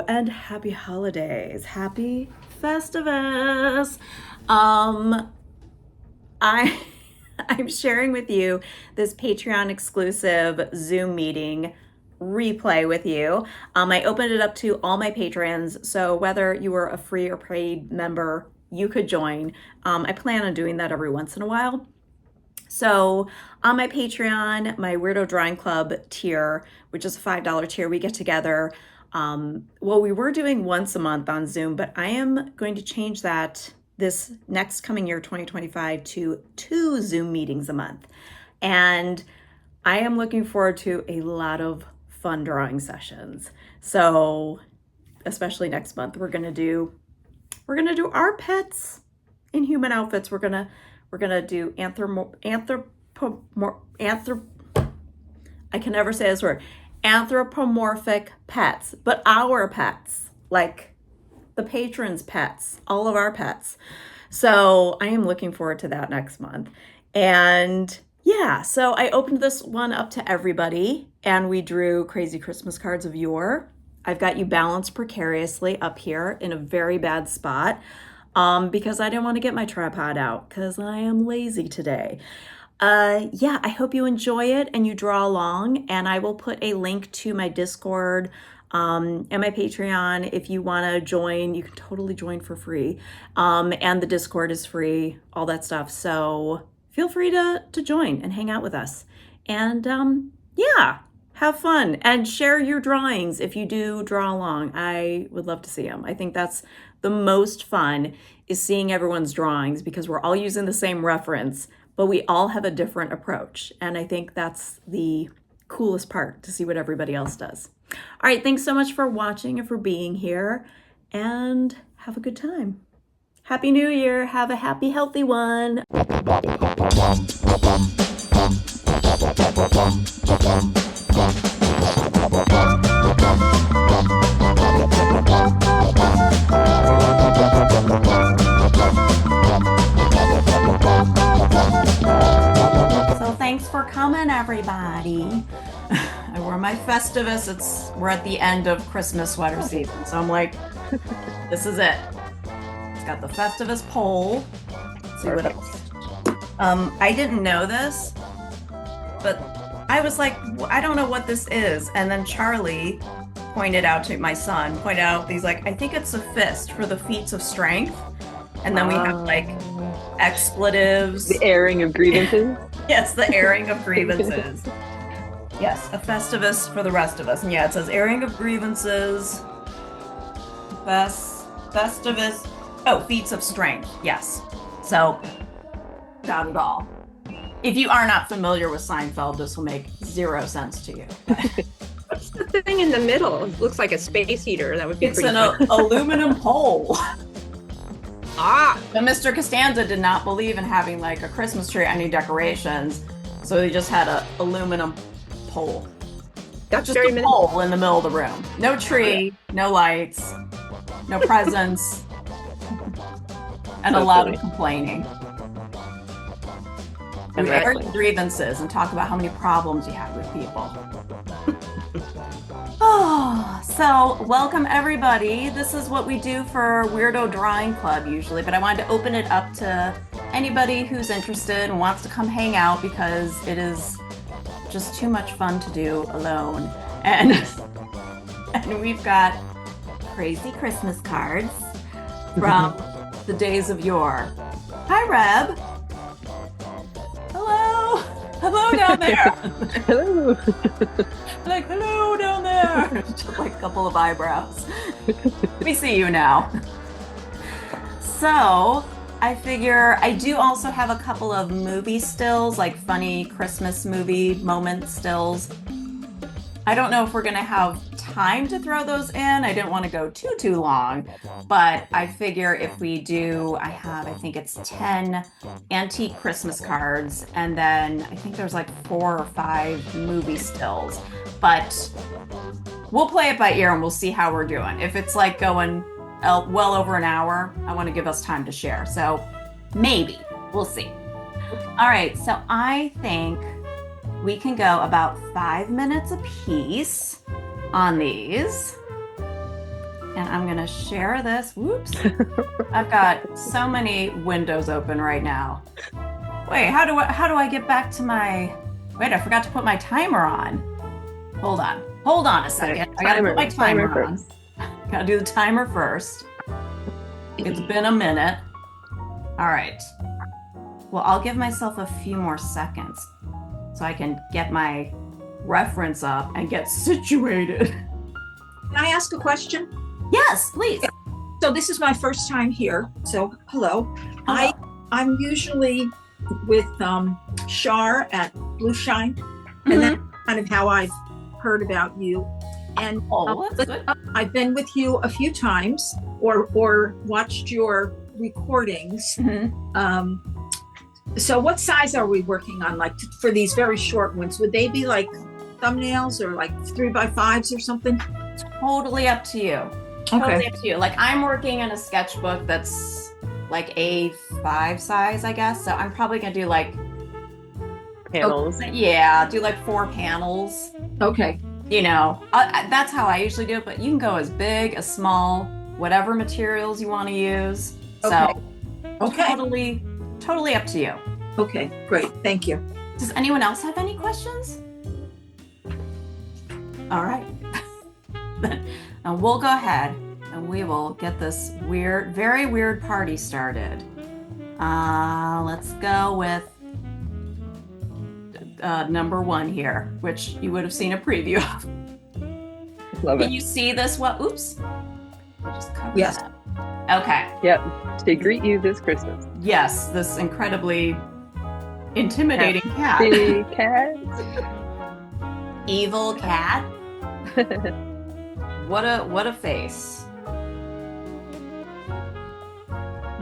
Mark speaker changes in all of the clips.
Speaker 1: and happy holidays. Happy Festivus. I I'm sharing with you this Patreon exclusive Zoom meeting replay with you. I opened it up to all my patrons, so whether you were a free or paid member, you could join. I plan on doing that every once in a while. So on my Patreon, my Weirdo Drawing Club tier, which is a $5 tier, we get together. We were doing once a month on Zoom, but I am going to change that this next coming year, 2025, to 2 Zoom meetings a month. And I am looking forward to a lot of fun drawing sessions. So especially next month, we're gonna do our pets in human outfits. We're gonna do I can never say this word, anthropomorphic pets, but our pets, like the patrons' pets, all of our pets. So I am looking forward to that next month. And yeah, so I opened this one up to everybody and we drew crazy Christmas cards of yore. I've got you balanced precariously up here in a very bad spot. Because I didn't want to get my tripod out because I am lazy today. I hope you enjoy it and you draw along, and I will put a link to my Discord and my Patreon. If you want to join, you can totally join for free. And the Discord is free, all that stuff. So feel free to join and hang out with us. And have fun and share your drawings if you do draw along. I would love to see them. I think that's the most fun, is seeing everyone's drawings, because we're all using the same reference, but we all have a different approach. And I think that's the coolest part, to see what everybody else does. All right, thanks so much for watching and for being here, and have a good time. Happy New Year. Have a happy, healthy one. So thanks for coming, everybody. I wore my Festivus. We're at the end of Christmas sweater season, so I'm like, this is it. It's got the Festivus pole. Let's see what else. I didn't know this, but I was like, I don't know what this is. And then Charlie pointed out to my son, he's like, I think it's a fist for the feats of strength. And then we have like expletives.
Speaker 2: The airing of grievances.
Speaker 1: Yes, the airing of grievances. Yes, a Festivus for the rest of us. And yeah, it says airing of grievances. Festivus. Oh, feats of strength. Yes. So, got it all. If you are not familiar with Seinfeld, this will make 0 sense to you.
Speaker 2: What's the thing in the middle? It looks like a space heater. That would be
Speaker 1: It's an aluminum pole. But Mr. Costanza did not believe in having like a Christmas tree or any decorations, so he just had an aluminum pole.
Speaker 2: That's
Speaker 1: just a pole in the middle of the room. No tree, no lights, no presents, and a lot of complaining. We air grievances and talk about how many problems you have with people. So welcome everybody. This is what we do for Weirdo Drawing Club usually, but I wanted to open it up to anybody who's interested and wants to come hang out, because it is just too much fun to do alone. And we've got crazy Christmas cards from the days of yore. Hi, Reb. Hello down there.
Speaker 2: Hello.
Speaker 1: Like, hello down there. Just like a couple of eyebrows. We see you now. So I figure I do also have a couple of movie stills, like funny Christmas movie moment stills. I don't know if we're gonna have time to throw those in. I didn't want to go too long, but I figure if we do, I think it's 10 antique Christmas cards, and then I think there's like 4 or 5 movie stills, but we'll play it by ear and we'll see how we're doing. If it's like going well over an hour, I want to give us time to share. So maybe, we'll see. All right, so I think we can go about 5 minutes a piece on these. And I'm gonna share this. Whoops. I've got so many windows open right now. Wait, how do I get back to my, wait, I forgot to put my timer on. Hold on a second. I gotta put my timer on. Gotta do the timer first. It's been a minute. All right. Well, I'll give myself a few more seconds so I can get my reference up and get situated.
Speaker 3: Can I ask a question?
Speaker 1: Yes, please.
Speaker 3: So this is my first time here. So hello.
Speaker 1: Hello.
Speaker 3: I'm usually with Shar at Blue Shine, and that's kind of how I've heard about you. And
Speaker 1: That's good.
Speaker 3: I've been with you a few times, or watched your recordings. So what size are we working on? Like for these very short ones, would they be like thumbnails or like 3x5s or something?
Speaker 1: Totally up to you. Totally up to you. Like I'm working in a sketchbook that's like A5 size, I guess. So I'm probably gonna do like
Speaker 4: panels.
Speaker 1: Yeah, do like 4 panels.
Speaker 3: Okay.
Speaker 1: You know, that's how I usually do it. But you can go as big, as small, whatever materials you want to use. So totally up to you.
Speaker 3: Okay, great. Thank you.
Speaker 1: Does anyone else have any questions? All right. And we'll go ahead and we will get this weird, very weird party started. Let's go with number 1 here, which you would have seen a preview of.
Speaker 4: Love it.
Speaker 1: Can you see this? What? Oops. I'll just cover
Speaker 3: Yes.
Speaker 1: that. Okay.
Speaker 4: Yep. To greet you this Christmas.
Speaker 1: Yes, this incredibly intimidating cat.
Speaker 4: Happy cat.
Speaker 1: Evil cat. What a face.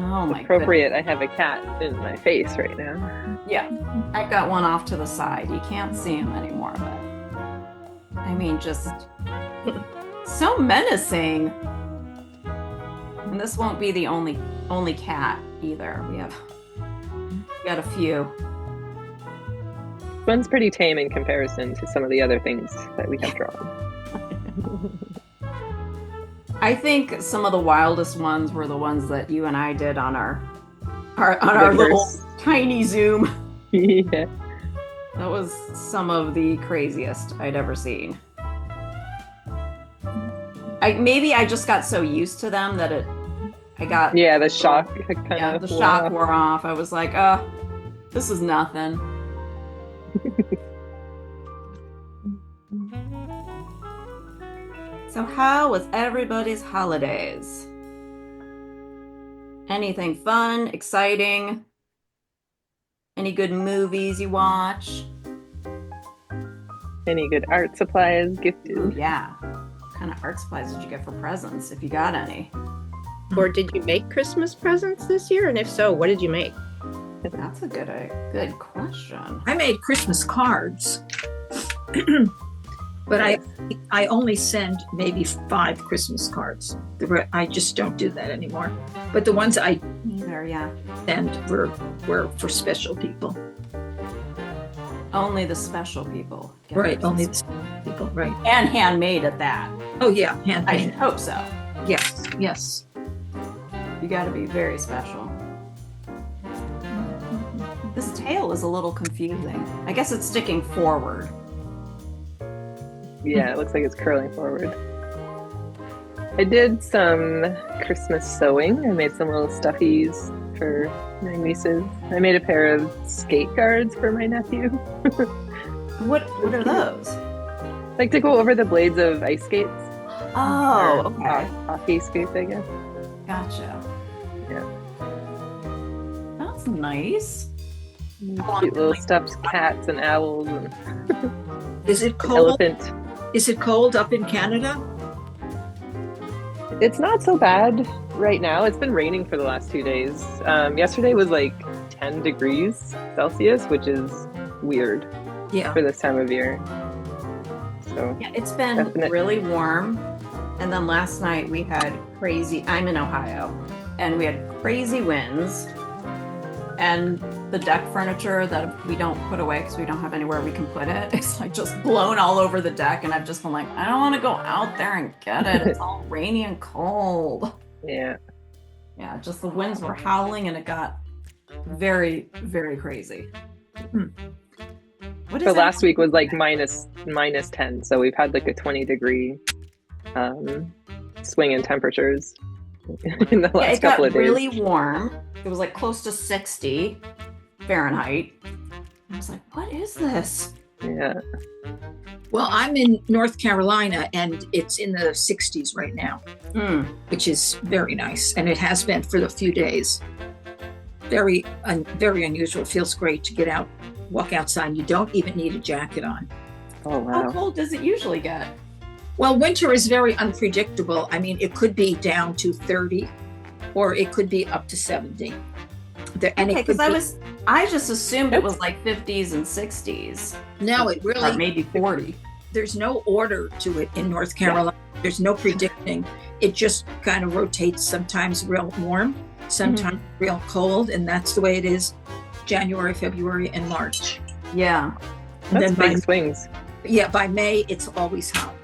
Speaker 1: Oh my
Speaker 4: Appropriate. I have a cat in my face right now.
Speaker 1: Yeah, I've got one off to the side. You can't see him anymore, but I mean, just so menacing. And this won't be the only cat either. We got a few.
Speaker 4: One's pretty tame in comparison to some of the other things that we have drawn.
Speaker 1: I think some of the wildest ones were the ones that you and I did on our little tiny Zoom.
Speaker 4: Yeah.
Speaker 1: That was some of the craziest I'd ever seen. Maybe I just got so used to them that
Speaker 4: the shock
Speaker 1: the shock wore off. I was like, oh, this is nothing. So how was everybody's holidays? Anything fun, exciting? Any good movies you watch?
Speaker 4: Any good art supplies gifted?
Speaker 1: Ooh, yeah. What kind of art supplies did you get for presents, if you got any?
Speaker 2: Or did you make Christmas presents this year? And if so, what did you make?
Speaker 1: That's a good question.
Speaker 3: I made Christmas cards, but I only send maybe 5 Christmas cards. I just don't do that anymore. But the ones I
Speaker 1: Neither, yeah.
Speaker 3: sent were for special people.
Speaker 1: Only the special people. get
Speaker 3: Right,
Speaker 1: presents.
Speaker 3: only the special people, right.
Speaker 1: And handmade at that.
Speaker 3: Oh yeah,
Speaker 1: I
Speaker 3: handmade.
Speaker 1: hope so.
Speaker 3: Yes.
Speaker 1: You got to be very special. This tail is a little confusing. I guess it's sticking forward.
Speaker 4: Yeah, it looks like it's curling forward. I did some Christmas sewing. I made some little stuffies for my nieces. I made a pair of skate guards for my nephew.
Speaker 1: What are those?
Speaker 4: Like to go over the blades of ice skates.
Speaker 1: Oh,
Speaker 4: Or
Speaker 1: okay.
Speaker 4: Hockey skates, I guess.
Speaker 1: Gotcha.
Speaker 4: Yeah.
Speaker 1: That's nice.
Speaker 4: Cute little stuffed cats and owls and
Speaker 3: Is it cold?
Speaker 4: elephant.
Speaker 3: Is it cold up in Canada?
Speaker 4: It's not so bad right now. It's been raining for the last 2 days. Yesterday was like 10 degrees Celsius, which is weird
Speaker 3: Yeah.
Speaker 4: for this time of year. So
Speaker 1: Yeah, it's been
Speaker 4: Definite.
Speaker 1: really warm. And then last night we had I'm in Ohio, and we had crazy winds. And the deck furniture that we don't put away because we don't have anywhere we can put it. It's like just blown all over the deck, and I've just been like, I don't want to go out there and get it. It's all rainy and cold.
Speaker 4: Yeah.
Speaker 1: Yeah, just the winds were howling, and it got very, very crazy. What is
Speaker 4: So
Speaker 1: it?
Speaker 4: last week was like minus 10, so we've had like a 20-degree swing in temperatures in the last
Speaker 1: it
Speaker 4: couple
Speaker 1: got
Speaker 4: of days.
Speaker 1: really warm. It was like close to 60 Fahrenheit. I was like, what is this?
Speaker 4: Yeah.
Speaker 3: Well, I'm in North Carolina and it's in the 60s right now, which is very nice. And it has been for a few days. Very unusual. It feels great to get out, walk outside. You don't even need a jacket on.
Speaker 4: Oh, wow.
Speaker 1: How cold does it usually get?
Speaker 3: Well, winter is very unpredictable. I mean, it could be down to 30 or it could be up to 70. And
Speaker 1: Okay, because I just assumed it was like 50s and 60s.
Speaker 3: No, it
Speaker 1: Or
Speaker 3: really,
Speaker 1: maybe 40.
Speaker 3: there's no order to it in North Carolina. There's no predicting. It just kind of rotates, sometimes real warm, sometimes real cold. And that's the way it is January, February, and March.
Speaker 1: Yeah.
Speaker 3: And
Speaker 4: That's
Speaker 3: then
Speaker 4: big swings.
Speaker 3: by May, it's always hot.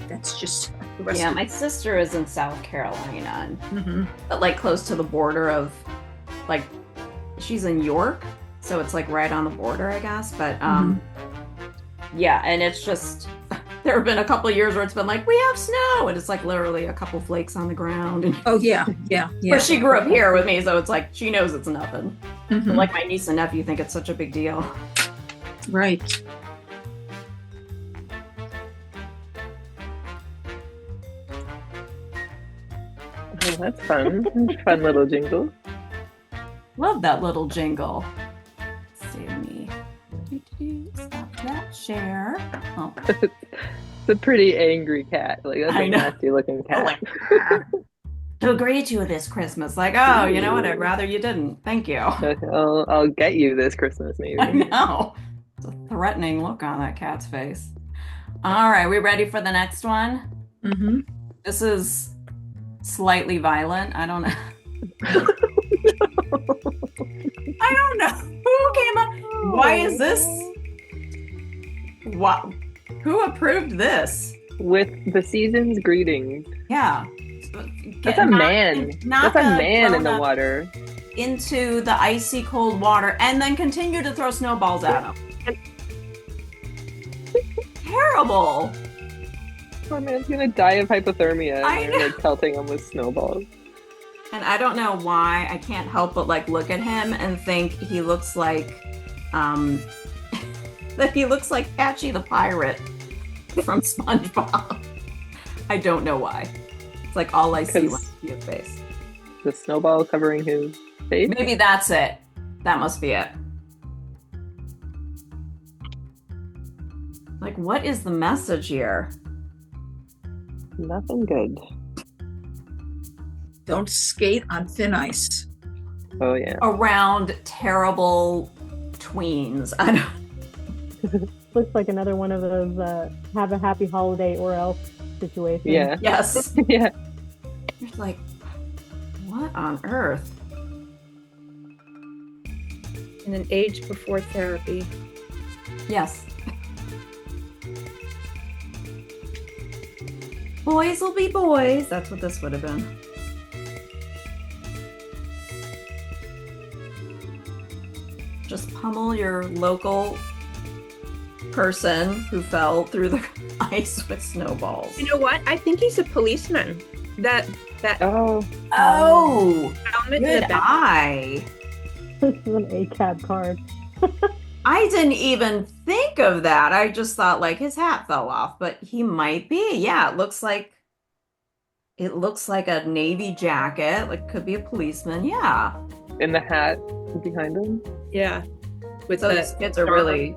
Speaker 3: That's just the rest
Speaker 1: Yeah,
Speaker 3: of
Speaker 1: my sister is in South Carolina,
Speaker 3: Mhm.
Speaker 1: but like close to the border of, like, she's in York, so it's like right on the border, I guess. But yeah, and it's just there have been a couple of years where it's been like, we have snow, and it's like literally a couple flakes on the ground. And
Speaker 3: Oh, yeah.
Speaker 1: but she grew up here with me, so it's like she knows it's nothing.
Speaker 3: Mhm.
Speaker 1: But like my niece and nephew think it's such a big deal.
Speaker 3: Right.
Speaker 4: Oh, that's fun. Fun little jingle.
Speaker 1: Love that little jingle. Save me. Stop that share. Oh.
Speaker 4: It's a pretty angry cat. Like, that's
Speaker 1: I
Speaker 4: a
Speaker 1: know.
Speaker 4: nasty looking cat.
Speaker 1: Like, to agree to this Christmas. Like, oh, you know what? I'd rather you didn't. Thank you.
Speaker 4: I'll get you this Christmas, maybe.
Speaker 1: I know. It's a threatening look on that cat's face. All right, we ready for the next one?
Speaker 3: Mm-hmm.
Speaker 1: This is slightly violent. I don't know. I don't know who came up. Why is this? What? Who approved this?
Speaker 4: With the season's greetings.
Speaker 1: Yeah.
Speaker 4: That's a man. That's a man in the water.
Speaker 1: Into the icy cold water and then continue to throw snowballs at him. Terrible.
Speaker 4: Poor man's gonna die of hypothermia.
Speaker 1: I
Speaker 4: And you're
Speaker 1: know.
Speaker 4: like pelting him with snowballs.
Speaker 1: And I don't know why I can't help but like look at him and think he looks like that he looks like Patchy the Pirate from SpongeBob. I don't know why. It's like all I see when I see his face.
Speaker 4: The snowball covering his face.
Speaker 1: Maybe that's it. That must be it. Like, what is the message here?
Speaker 4: Nothing good.
Speaker 3: Don't skate on thin ice.
Speaker 4: Oh yeah.
Speaker 1: Around terrible tweens. I don't.
Speaker 5: Looks like another one of those have a happy holiday or else situations.
Speaker 4: Yeah.
Speaker 1: Yes.
Speaker 4: Yeah.
Speaker 1: You're like, what on earth?
Speaker 2: In an age before therapy.
Speaker 1: Yes. Boys will be boys. That's what this would have been. Just pummel your local person who fell through the ice with snowballs.
Speaker 2: You know what? I think he's a policeman. That
Speaker 4: Oh.
Speaker 1: Oh,
Speaker 2: helmet in the
Speaker 1: good
Speaker 2: back.
Speaker 1: eye.
Speaker 5: This is an ACAB card.
Speaker 1: I didn't even think of that. I just thought like his hat fell off, but he might be. Yeah, it looks like a navy jacket. Like could be a policeman. Yeah.
Speaker 4: In the hat behind him.
Speaker 2: Yeah. With
Speaker 1: Those
Speaker 2: the
Speaker 1: kids are really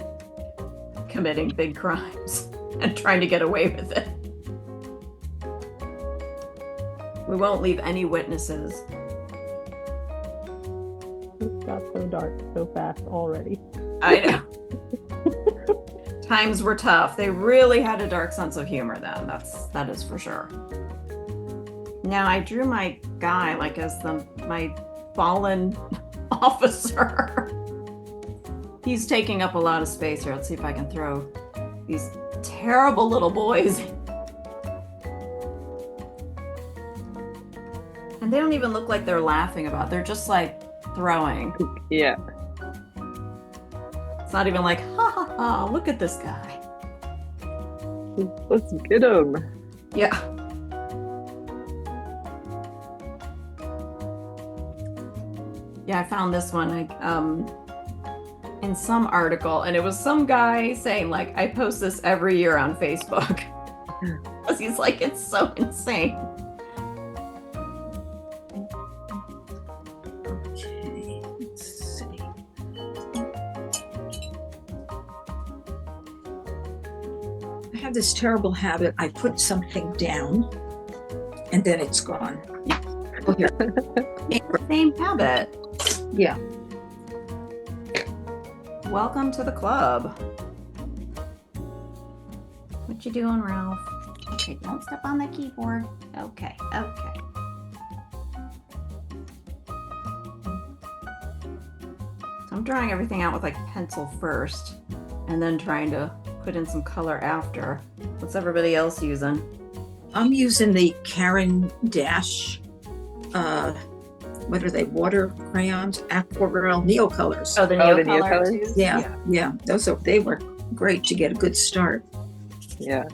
Speaker 1: committing big crimes and trying to get away with it. We won't leave any witnesses.
Speaker 5: It got so dark so fast already.
Speaker 1: I know. Times were tough. They really had a dark sense of humor then. That is for sure. Now I drew my guy like as my fallen officer. He's taking up a lot of space here. Let's see if I can throw these terrible little boys. And they don't even look like they're laughing about it. They're just like throwing.
Speaker 4: Yeah.
Speaker 1: It's not even like, ha ha ha, look at this guy.
Speaker 4: Let's get him.
Speaker 1: Yeah. Yeah, I found this one in some article, and it was some guy saying, like, I post this every year on Facebook. Because he's like, it's so insane.
Speaker 3: Okay, let's see. I have this terrible habit. I put something down and then it's gone. Oh, here.
Speaker 1: Same habit.
Speaker 3: Yeah.
Speaker 1: Welcome to the club. What you doing, Ralph? Okay, don't step on the keyboard. Okay, okay. So I'm drawing everything out with like pencil first, and then trying to put in some color after. What's everybody else using?
Speaker 3: I'm using the Caran Dash, what are they, water crayons, Aquarelle Neocolors.
Speaker 1: Oh, the
Speaker 4: the
Speaker 1: Neocolors.
Speaker 3: Yeah. They were great to get a good start.
Speaker 4: Yeah.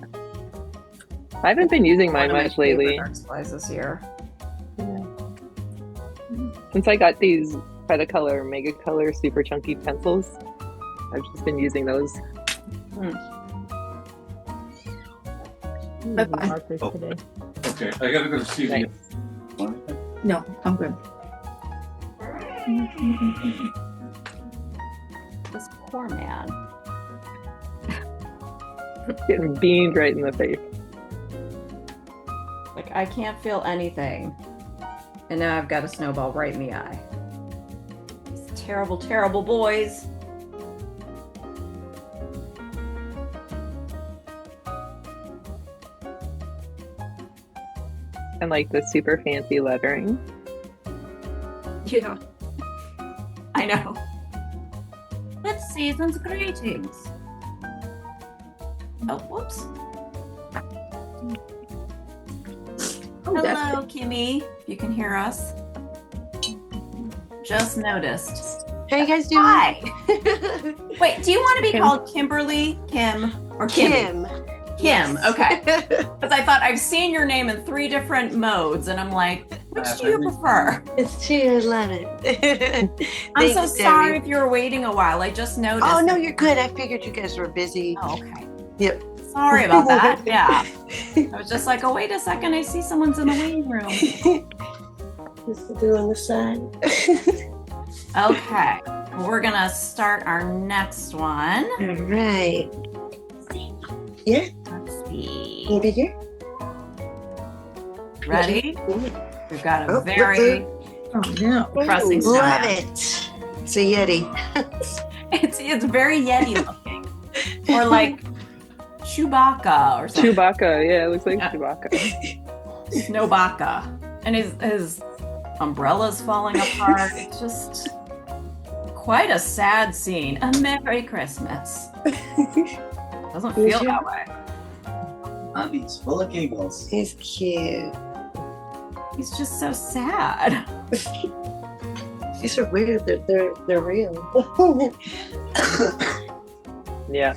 Speaker 4: I haven't been using mine
Speaker 1: One of my
Speaker 4: much lately.
Speaker 1: favorite art supplies this year.
Speaker 4: Yeah. Since I got these Cretacolor Mega Color super chunky pencils, I've just been using those.
Speaker 5: Markers
Speaker 6: Oh.
Speaker 5: today.
Speaker 6: Okay, I gotta go see
Speaker 4: Nice.
Speaker 6: you.
Speaker 3: No, I'm good.
Speaker 1: This poor man.
Speaker 4: Getting beamed right in the face.
Speaker 1: Like, I can't feel anything. And now I've got a snowball right in the eye. These terrible, terrible boys.
Speaker 4: And like the super fancy lettering.
Speaker 1: Yeah. I know. It's season's greetings. Oh, whoops. Hello, Kimmy. If you can hear us. Just noticed.
Speaker 7: How you guys doing?
Speaker 1: Hi. Wait, do you want to be
Speaker 4: Kim.
Speaker 1: called Kimberly, Kim, or Kimmy? Kim.
Speaker 7: Yes.
Speaker 1: Okay. Because I thought I've seen your name in 3 different modes, and I'm like, which do you prefer?
Speaker 7: It's too. I love it.
Speaker 1: I'm so
Speaker 7: Thanks,
Speaker 1: sorry
Speaker 7: Debbie.
Speaker 1: if you were waiting a while. I just noticed.
Speaker 7: Oh no, you're good. I figured you guys were busy.
Speaker 1: Oh, okay.
Speaker 7: Yep.
Speaker 1: Sorry about that. Yeah. I was just like, oh, wait a second. I see someone's in the waiting room.
Speaker 7: Just doing the side.
Speaker 1: Okay. We're going to start our next one.
Speaker 7: All right. Yeah.
Speaker 1: Let's see.
Speaker 7: Maybe here.
Speaker 1: Ready? We've got a
Speaker 7: Oh,
Speaker 1: very,
Speaker 3: Oh, no.
Speaker 1: Pressing
Speaker 7: Love
Speaker 1: snap.
Speaker 7: it. It's a Yeti.
Speaker 1: it's very Yeti looking. Or like Chewbacca or something.
Speaker 4: Chewbacca, yeah, it looks like
Speaker 1: Yeah.
Speaker 4: Chewbacca.
Speaker 1: Snowbacca. And his umbrella's falling apart. It's just quite a sad scene. A Merry Christmas. Doesn't feel that way.
Speaker 8: Andy's full of giggles.
Speaker 7: He's cute.
Speaker 1: He's just so sad.
Speaker 7: These are weird. They're real.
Speaker 4: Yeah.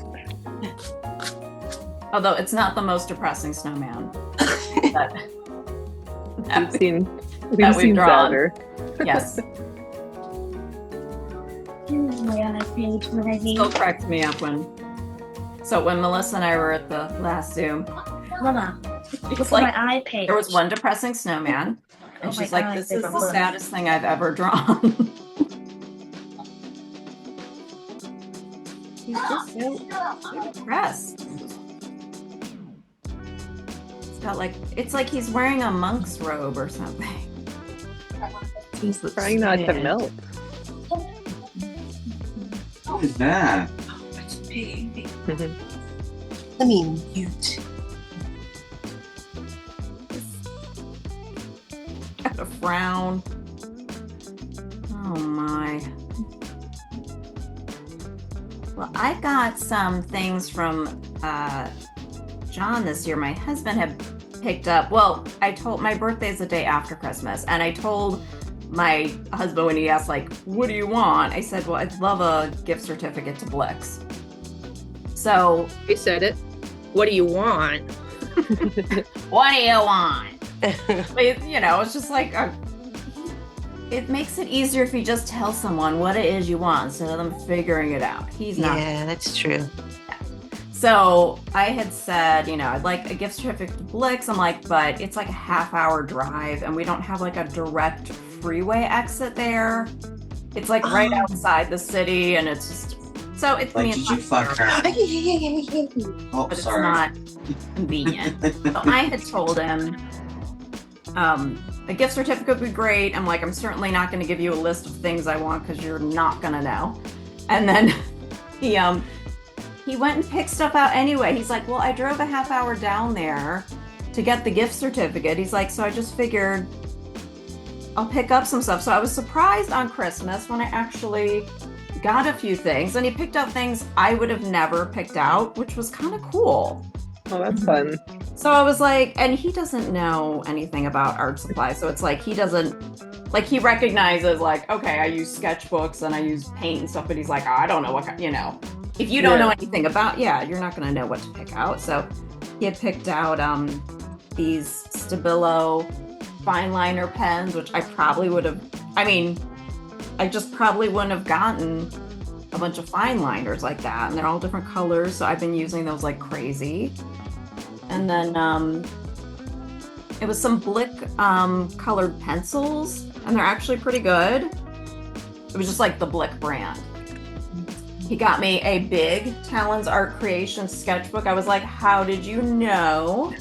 Speaker 1: Although it's not the most depressing snowman. That,
Speaker 4: We've seen
Speaker 1: we've drawn.
Speaker 4: sadder.
Speaker 1: yes. Still cracks me up when Melissa and I were at the last Zoom,
Speaker 9: Mama,
Speaker 1: it's
Speaker 9: look at
Speaker 1: like
Speaker 9: my eye page.
Speaker 1: there was one depressing snowman, and
Speaker 9: Oh
Speaker 1: she's
Speaker 9: my
Speaker 1: like,
Speaker 9: God,
Speaker 1: "This is
Speaker 9: favorite
Speaker 1: the
Speaker 9: one.
Speaker 1: saddest thing I've ever drawn." He's just so depressed. It's like he's wearing a monk's robe or something.
Speaker 4: Trying not to melt.
Speaker 8: What is that?
Speaker 7: It's big. I mean, mute.
Speaker 1: Got a frown. Oh my. Well, I got some things from John this year. My husband had picked up. Well, my birthday's the day after Christmas, and I told my husband when he asked, like, what do you want? I said, well, I'd love a gift certificate to Blix. So
Speaker 2: You said it. What do you want?
Speaker 1: what do you want? But, you know, it's just like it makes it easier if you just tell someone what it is you want instead of them figuring it out. He's not.
Speaker 7: Yeah, that's true.
Speaker 1: So I had said, you know, I'd like a gift certificate to Blix. I'm like, but it's like a half-hour drive, and we don't have like a direct freeway exit there. It's like right outside the city, and it's just so it's.
Speaker 8: Like, did you fuck her? Oh,
Speaker 1: But
Speaker 8: sorry.
Speaker 1: it's not convenient. So I had told him a gift certificate would be great. I'm like, I'm certainly not going to give you a list of things I want because you're not going to know. And then he went and picked stuff out anyway. He's like, well, I drove a half hour down there to get the gift certificate. He's like, so I just figured I'll pick up some stuff. So I was surprised on Christmas when I actually got a few things, and he picked out things I would have never picked out, which was kind of cool.
Speaker 4: Oh, that's fun.
Speaker 1: So I was like, and he doesn't know anything about art supplies. So it's like, he doesn't, like, he recognizes, like, okay, I use sketchbooks and I use paint and stuff, but he's like, oh, I don't know what kind, you know. If you don't know anything about, you're not going to know what to pick out. So he had picked out these Stabilo fine liner pens, which I probably would have, I just probably wouldn't have gotten a bunch of fine liners like that. And they're all different colors. So I've been using those like crazy. And then it was some Blick colored pencils, and they're actually pretty good. It was just like the Blick brand. He got me a big Talon's Art Creation sketchbook. I was like, how did you know?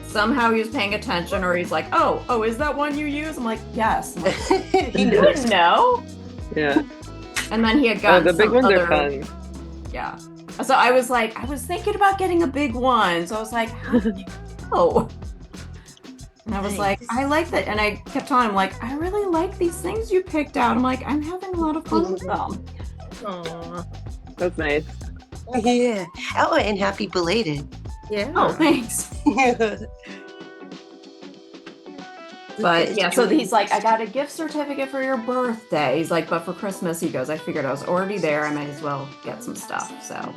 Speaker 1: Somehow he was paying attention, or he's like, oh, is that one you use? I'm like, yes. I'm like, he didn't know.
Speaker 4: Yeah.
Speaker 1: And then he had gotten
Speaker 4: the big
Speaker 1: some
Speaker 4: ones
Speaker 1: other,
Speaker 4: are fun.
Speaker 1: Yeah. So I was like, I was thinking about getting a big one. So I was like, how did you know? And I was like, I like that. And I kept telling him, like, I really like these things you picked out. I'm like, I'm having a lot of fun with them.
Speaker 2: Aww.
Speaker 4: That's nice.
Speaker 7: Yeah. Oh, and happy belated.
Speaker 2: Yeah.
Speaker 1: Oh, thanks. But yeah, so he's like, I got a gift certificate for your birthday. He's like, but for Christmas, he goes, I figured I was already there. I might as well get some stuff. So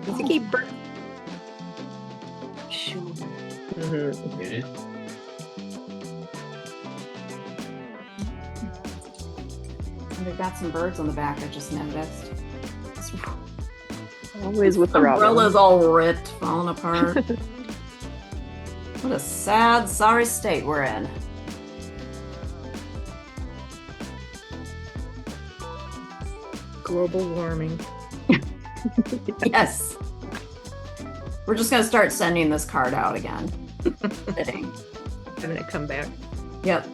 Speaker 2: He's a keeper.
Speaker 7: Sure.
Speaker 4: Mm-hmm.
Speaker 8: Get it?
Speaker 1: and they've got some birds on the back. I just noticed.
Speaker 4: Always with the
Speaker 1: Umbrella's
Speaker 4: Robin.
Speaker 1: all ripped, falling apart. What a sad, sorry state we're in.
Speaker 2: Global warming.
Speaker 1: Yes. We're just gonna start sending this card out again. Fitting.
Speaker 2: Having it come back.
Speaker 1: Yep.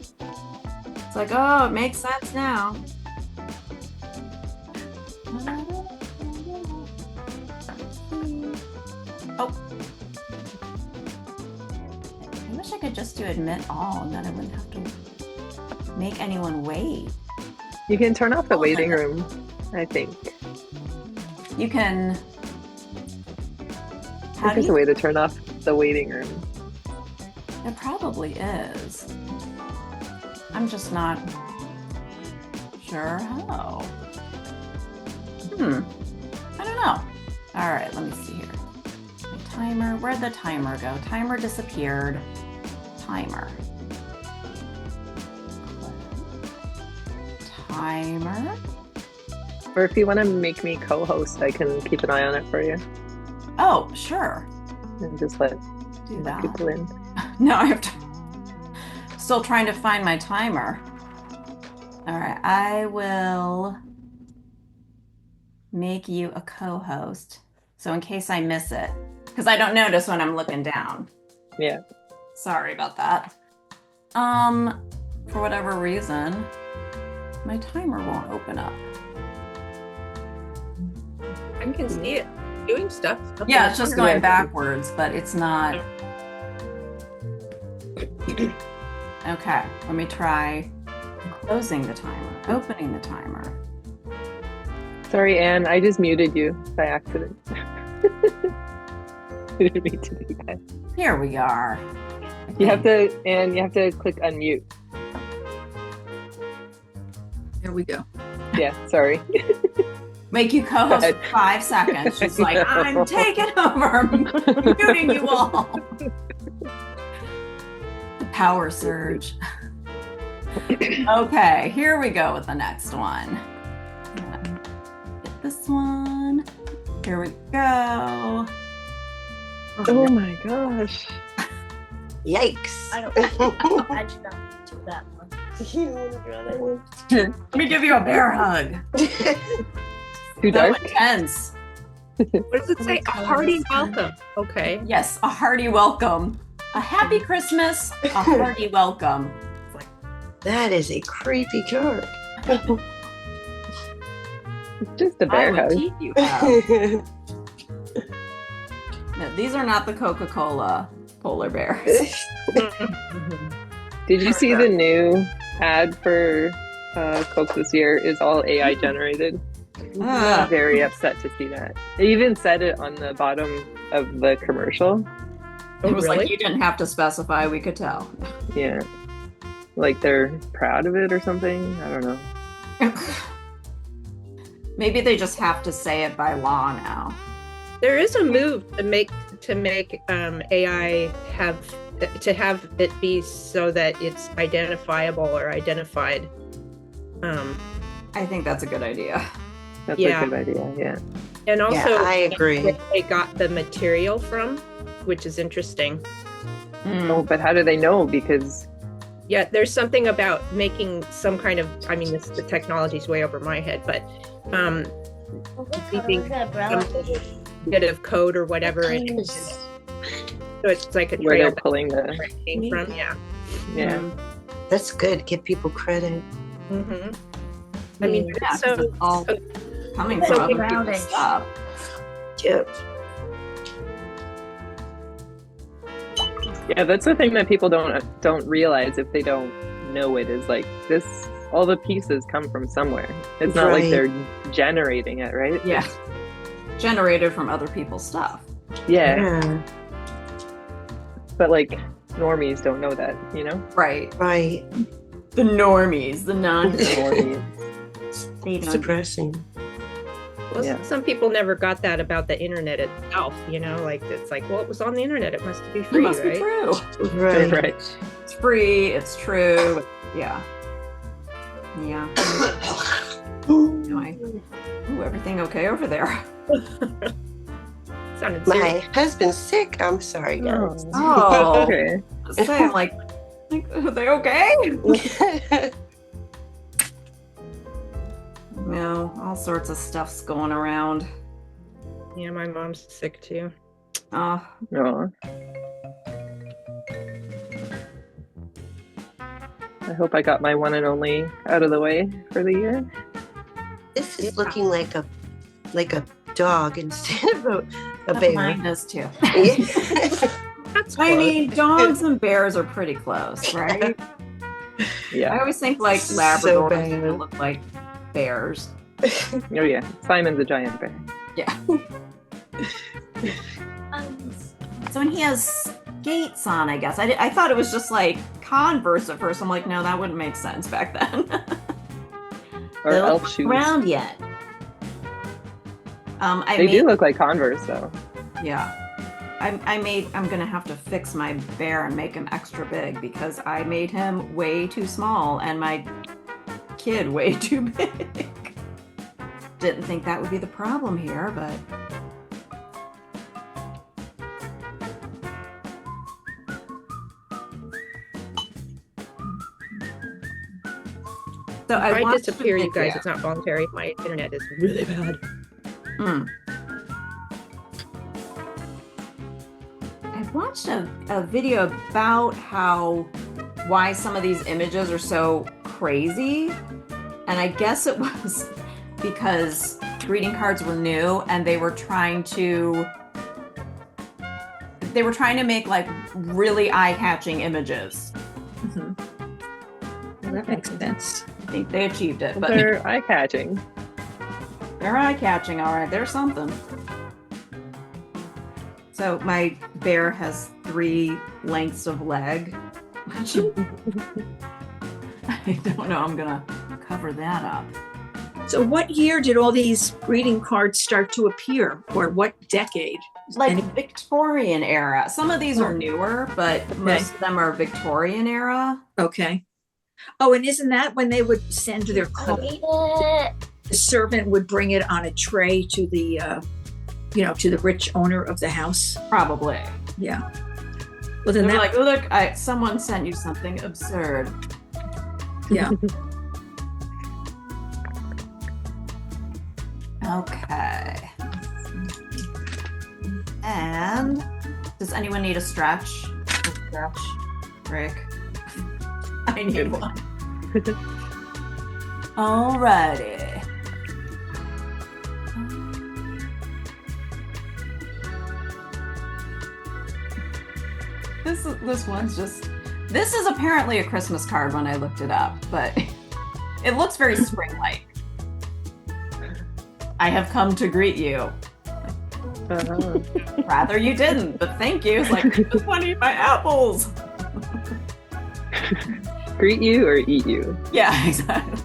Speaker 1: It's like, oh, it makes sense now. Oh. I wish I could just do admit all, and then I wouldn't have to make anyone wait.
Speaker 4: You can turn off the waiting room, I think.
Speaker 1: You can. How do
Speaker 4: There's a
Speaker 1: you?
Speaker 4: way to turn off the waiting room.
Speaker 1: It probably is. I'm just not sure how. I don't know. All right, let me see here. My timer. Where'd the timer go? Timer disappeared. Timer. Timer.
Speaker 4: Or if you want to make me co-host, I can keep an eye on it for you
Speaker 1: Oh, sure.
Speaker 4: and just let
Speaker 1: Do that.
Speaker 4: people in.
Speaker 1: No, I have to. Still trying to find my timer. All right, I will make you a co-host. So in case I miss it, because I don't notice when I'm looking down.
Speaker 4: Yeah.
Speaker 1: Sorry about that. For whatever reason, my timer won't open up.
Speaker 2: I can see it doing stuff.
Speaker 1: Yeah, it's just going
Speaker 4: Yeah.
Speaker 1: backwards, but it's not. Okay, let me try closing the timer, opening the timer.
Speaker 4: Sorry, Anne. I just muted you by accident. I didn't mean to do that.
Speaker 1: Here we are.
Speaker 4: You have to, Anne. You have to click unmute.
Speaker 3: There we go.
Speaker 4: Yeah. Sorry.
Speaker 1: Make you co-host
Speaker 4: Go
Speaker 1: for 5 seconds. She's like, I'm taking over. I'm muting you all. The power surge. Okay, here we go with the next one. Get this one. Here we go.
Speaker 4: Oh my gosh.
Speaker 7: Yikes.
Speaker 9: I should not do that one. You don't want to draw that one.
Speaker 1: Let me give you a bear hug.
Speaker 4: Too
Speaker 1: So
Speaker 4: dark.
Speaker 1: intense.
Speaker 2: What does it say? A hearty welcome. Okay.
Speaker 1: Yes, a hearty welcome. A happy Christmas, a hearty welcome.
Speaker 7: That is a creepy card.
Speaker 4: Just a
Speaker 1: I
Speaker 4: bear
Speaker 1: would
Speaker 4: hug.
Speaker 1: teeth you have. No, these are not the Coca-Cola polar bears.
Speaker 4: Did you see the new ad for Coke this year? Is all AI generated. I'm
Speaker 1: Ugh.
Speaker 4: very upset to see that. They even said it on the bottom of the commercial.
Speaker 1: It was
Speaker 2: really?
Speaker 1: like you didn't have to specify, we could tell.
Speaker 4: Yeah. Like they're proud of it or something. I don't know.
Speaker 1: Maybe they just have to say it by law now.
Speaker 2: There is a move to make AI have it be so that it's identifiable or identified.
Speaker 1: I think that's a good idea.
Speaker 4: That's
Speaker 2: Yeah.
Speaker 4: a good idea. Yeah.
Speaker 2: And also,
Speaker 7: Yeah, I agree.
Speaker 2: where they got the material from, which is interesting.
Speaker 4: Oh, but how do they know? Because
Speaker 2: Yeah, there's something about making some kind of, I mean, the technology's way over my head, but keeping some bit of code or whatever, and so it's like a
Speaker 4: where
Speaker 2: trail
Speaker 4: they're pulling the
Speaker 2: where it came from. Yeah.
Speaker 4: yeah.
Speaker 7: That's good. Give people credit.
Speaker 2: Mm-hmm. I mean,
Speaker 1: Yeah, 'cause
Speaker 2: so
Speaker 1: it's all coming
Speaker 2: so
Speaker 1: from other
Speaker 9: grounding.
Speaker 1: people's stuff.
Speaker 7: Yep.
Speaker 4: Yeah, that's the thing that people don't realize if they don't know it is like this. All the pieces come from somewhere. It's not like
Speaker 7: Right.
Speaker 4: they're generating it, right?
Speaker 1: Yeah. Generated from other people's stuff.
Speaker 4: Yeah,
Speaker 7: Yeah.
Speaker 4: but like normies don't know that, you know.
Speaker 1: Right.
Speaker 7: Right.
Speaker 1: The normies, the non
Speaker 4: Normies.
Speaker 7: It's depressing.
Speaker 2: well,
Speaker 4: Yeah.
Speaker 2: some people never got that about the internet itself. You know, like it's like, well, it was on the internet. It must be
Speaker 1: It
Speaker 2: free,
Speaker 1: must be
Speaker 2: right?
Speaker 1: true.
Speaker 7: Right.
Speaker 4: Right.
Speaker 1: It's free, it's true. Yeah. Yeah. Anyway. Ooh, everything okay over there?
Speaker 2: Sounded
Speaker 7: My
Speaker 2: serious.
Speaker 7: husband's sick. I'm sorry, guys.
Speaker 1: Oh.
Speaker 4: Okay.
Speaker 1: Say, I'm like, are they okay? No, all sorts of stuff's going around.
Speaker 2: Yeah, my mom's sick too.
Speaker 1: Oh,
Speaker 4: Aw. I hope I got my one and only out of the way for the year.
Speaker 7: This is looking like a dog instead of a
Speaker 1: mine
Speaker 7: bear.
Speaker 1: does too.
Speaker 2: That's
Speaker 1: I
Speaker 2: close.
Speaker 1: mean, dogs and bears are pretty close, right? I
Speaker 4: Yeah.
Speaker 1: always think like
Speaker 7: So
Speaker 1: Labradors
Speaker 7: bad.
Speaker 1: that look like bears.
Speaker 4: Oh yeah. Simon's a giant bear.
Speaker 1: Yeah. So when he has skates on, I guess I thought it was just like Converse at first. I'm like, no, that wouldn't make sense back then.
Speaker 4: Or
Speaker 1: They're
Speaker 4: elf
Speaker 1: not
Speaker 4: shoes.
Speaker 1: around yet.
Speaker 4: They do look like Converse though.
Speaker 1: Yeah. I'm gonna have to fix my bear and make him extra big because I made him way too small and my kid way too big. Didn't think that would be the problem here, but so
Speaker 2: If
Speaker 1: I
Speaker 2: I
Speaker 1: watched
Speaker 2: disappear,
Speaker 1: a
Speaker 2: you guys,
Speaker 1: video.
Speaker 2: it's not voluntary. My internet is really bad.
Speaker 1: Hmm. I watched a video about why some of these images are so crazy, and I guess it was because greeting cards were new and they were trying to make like really eye-catching images.
Speaker 3: Well, that makes sense.
Speaker 1: I think they achieved it, but
Speaker 4: They're eye catching.
Speaker 1: They're eye-catching, all right. There's something. So my bear has 3 lengths of leg. Which I don't know. I'm gonna cover that up.
Speaker 3: So what year did all these greeting cards start to appear, or what decade?
Speaker 1: Like Victorian era. Some of these are newer, but most of them are Victorian era.
Speaker 3: Okay. Oh, and isn't that when they would send their card? The servant would bring it on a tray to the, to the rich owner of the house.
Speaker 1: Probably.
Speaker 3: Yeah. Well, then
Speaker 1: they're like, look, someone sent you something absurd.
Speaker 3: Yeah.
Speaker 1: Okay. And does anyone need a stretch? Rick. I need one. Alrighty. This one's just. This is apparently a Christmas card when I looked it up, but it looks very spring-like. I have come to greet you. Rather you didn't, but thank you. It's like, I just want to eat my apples.
Speaker 4: Greet you or eat you?
Speaker 1: Yeah, exactly.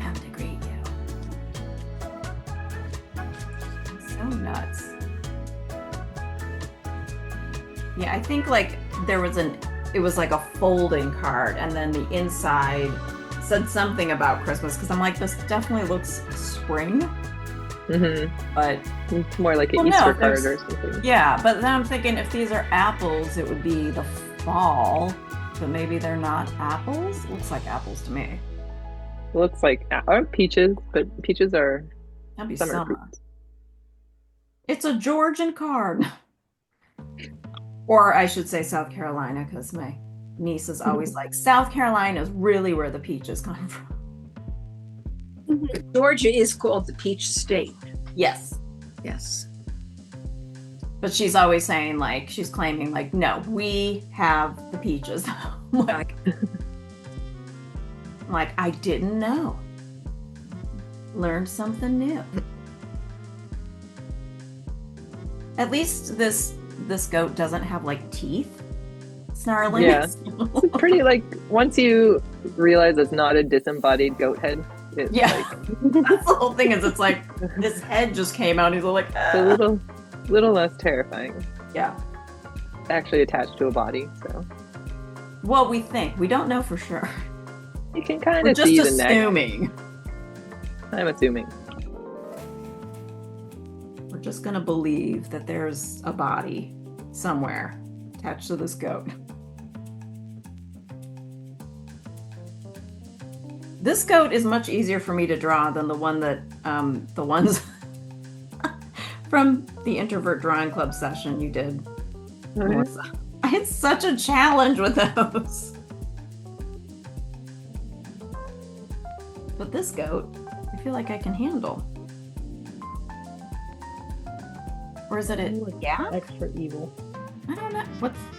Speaker 1: Come to greet you. So nuts. Yeah, I think like it was like a folding card, and then the inside said something about Christmas, because I'm like, this definitely looks spring. But
Speaker 4: it's more like an Easter card or something.
Speaker 1: Yeah, but then I'm thinking if these are apples, it would be the fall, but maybe they're not apples. Looks like apples to me.
Speaker 4: Looks like peaches, but peaches are
Speaker 1: That'd be
Speaker 4: summer fruit.
Speaker 1: It's a Georgian card. Or I should say South Carolina, because my niece is always like, South Carolina is really where the peaches come from.
Speaker 3: Georgia is called the Peach State.
Speaker 1: Yes.
Speaker 3: Yes.
Speaker 1: But she's always saying, like, she's claiming, like, no, we have the peaches. I'm like, I didn't know. Learned something new. At least this goat doesn't have, like, teeth snarling.
Speaker 4: Yeah. It's pretty, like, once you realize it's not a disembodied goat head, it's
Speaker 1: that's the whole thing. Is it's like this head just came out. And he's like,
Speaker 4: it's a little less terrifying.
Speaker 1: Yeah,
Speaker 4: it's actually attached to a body. So,
Speaker 1: well, we don't know for sure.
Speaker 4: You can kind of see the neck.
Speaker 1: Assuming.
Speaker 4: I'm assuming.
Speaker 1: We're just gonna believe that there's a body somewhere attached to this goat. This goat is much easier for me to draw than the one that, the ones from the Introvert Drawing Club session you did.
Speaker 4: Okay.
Speaker 1: I had such a challenge with those. But this goat, I feel like I can handle. Or is it a yak?
Speaker 5: Extra evil.
Speaker 1: I don't know.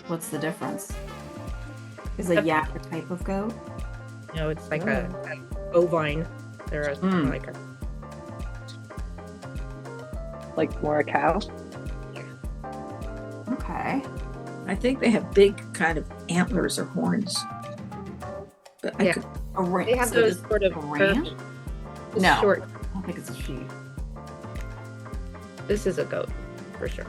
Speaker 1: What's the difference? Is a yak a type of goat?
Speaker 2: No, it's like a bovine. They're
Speaker 4: like more a cow.
Speaker 1: Okay.
Speaker 3: I think they have big kind of antlers or horns. But
Speaker 2: they have those sort of
Speaker 1: ranch? No,
Speaker 2: short.
Speaker 1: I don't think it's a sheep.
Speaker 2: This is a goat for sure.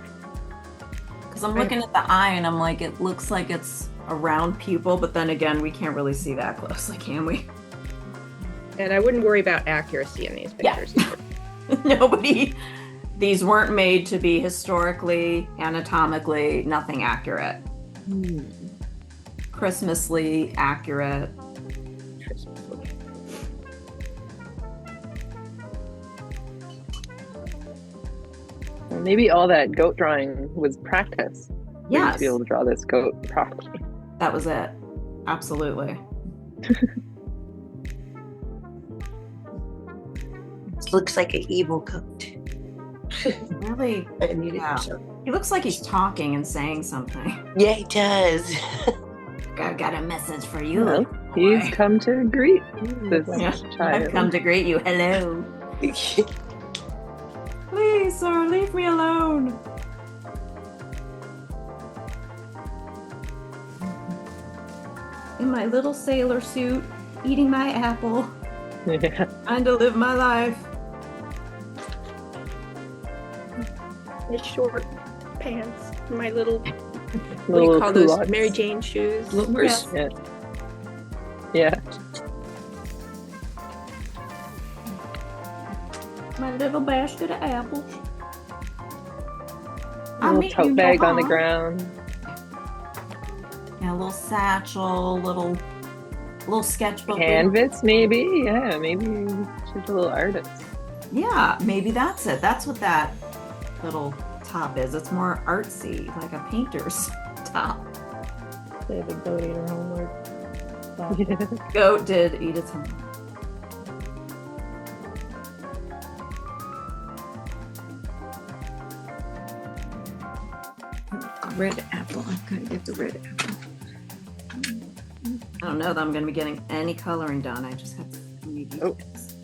Speaker 1: Because I'm looking at the eye and I'm like, it looks like it's a round pupil, but then again, we can't really see that closely, can we?
Speaker 2: And I wouldn't worry about accuracy in these pictures.
Speaker 1: Yeah. These weren't made to be historically, anatomically, nothing accurate. Christmasly accurate.
Speaker 4: Maybe all that goat drawing was practice.
Speaker 1: Yes.
Speaker 4: To be able to draw this goat properly.
Speaker 1: That was it. Absolutely.
Speaker 7: This looks like an evil goat.
Speaker 1: Really? Yeah. He looks like he's talking and saying something.
Speaker 7: Yeah, he does.
Speaker 1: I've got a message for you.
Speaker 4: Well, he's come to greet this child.
Speaker 1: I've come to greet you. Hello. sir. Leave me alone. In my little sailor suit, eating my apple,
Speaker 4: Yeah.
Speaker 1: trying to live my life.
Speaker 2: My short pants, my little, what do
Speaker 4: Little
Speaker 2: you call those?
Speaker 4: culottes.
Speaker 2: Mary Jane shoes.
Speaker 3: Bloomers.
Speaker 4: Yeah. Yeah.
Speaker 1: My little basket of apples. I
Speaker 4: Little
Speaker 1: mean, you
Speaker 4: tote
Speaker 1: know
Speaker 4: bag on the
Speaker 1: how.
Speaker 4: ground.
Speaker 1: Yeah, a little satchel, little sketchbook.
Speaker 4: Canvas, maybe? Yeah, maybe she's a little artist.
Speaker 1: Yeah, maybe that's it. That's what that little top is. It's more artsy, like a painter's top.
Speaker 5: Say the goat ate her homework. So,
Speaker 1: Goat did eat its homework.
Speaker 3: Red apple. I'm gonna get the red apple.
Speaker 1: I don't know that I'm going to be getting any coloring done. I just have so many
Speaker 4: Oh.
Speaker 1: details.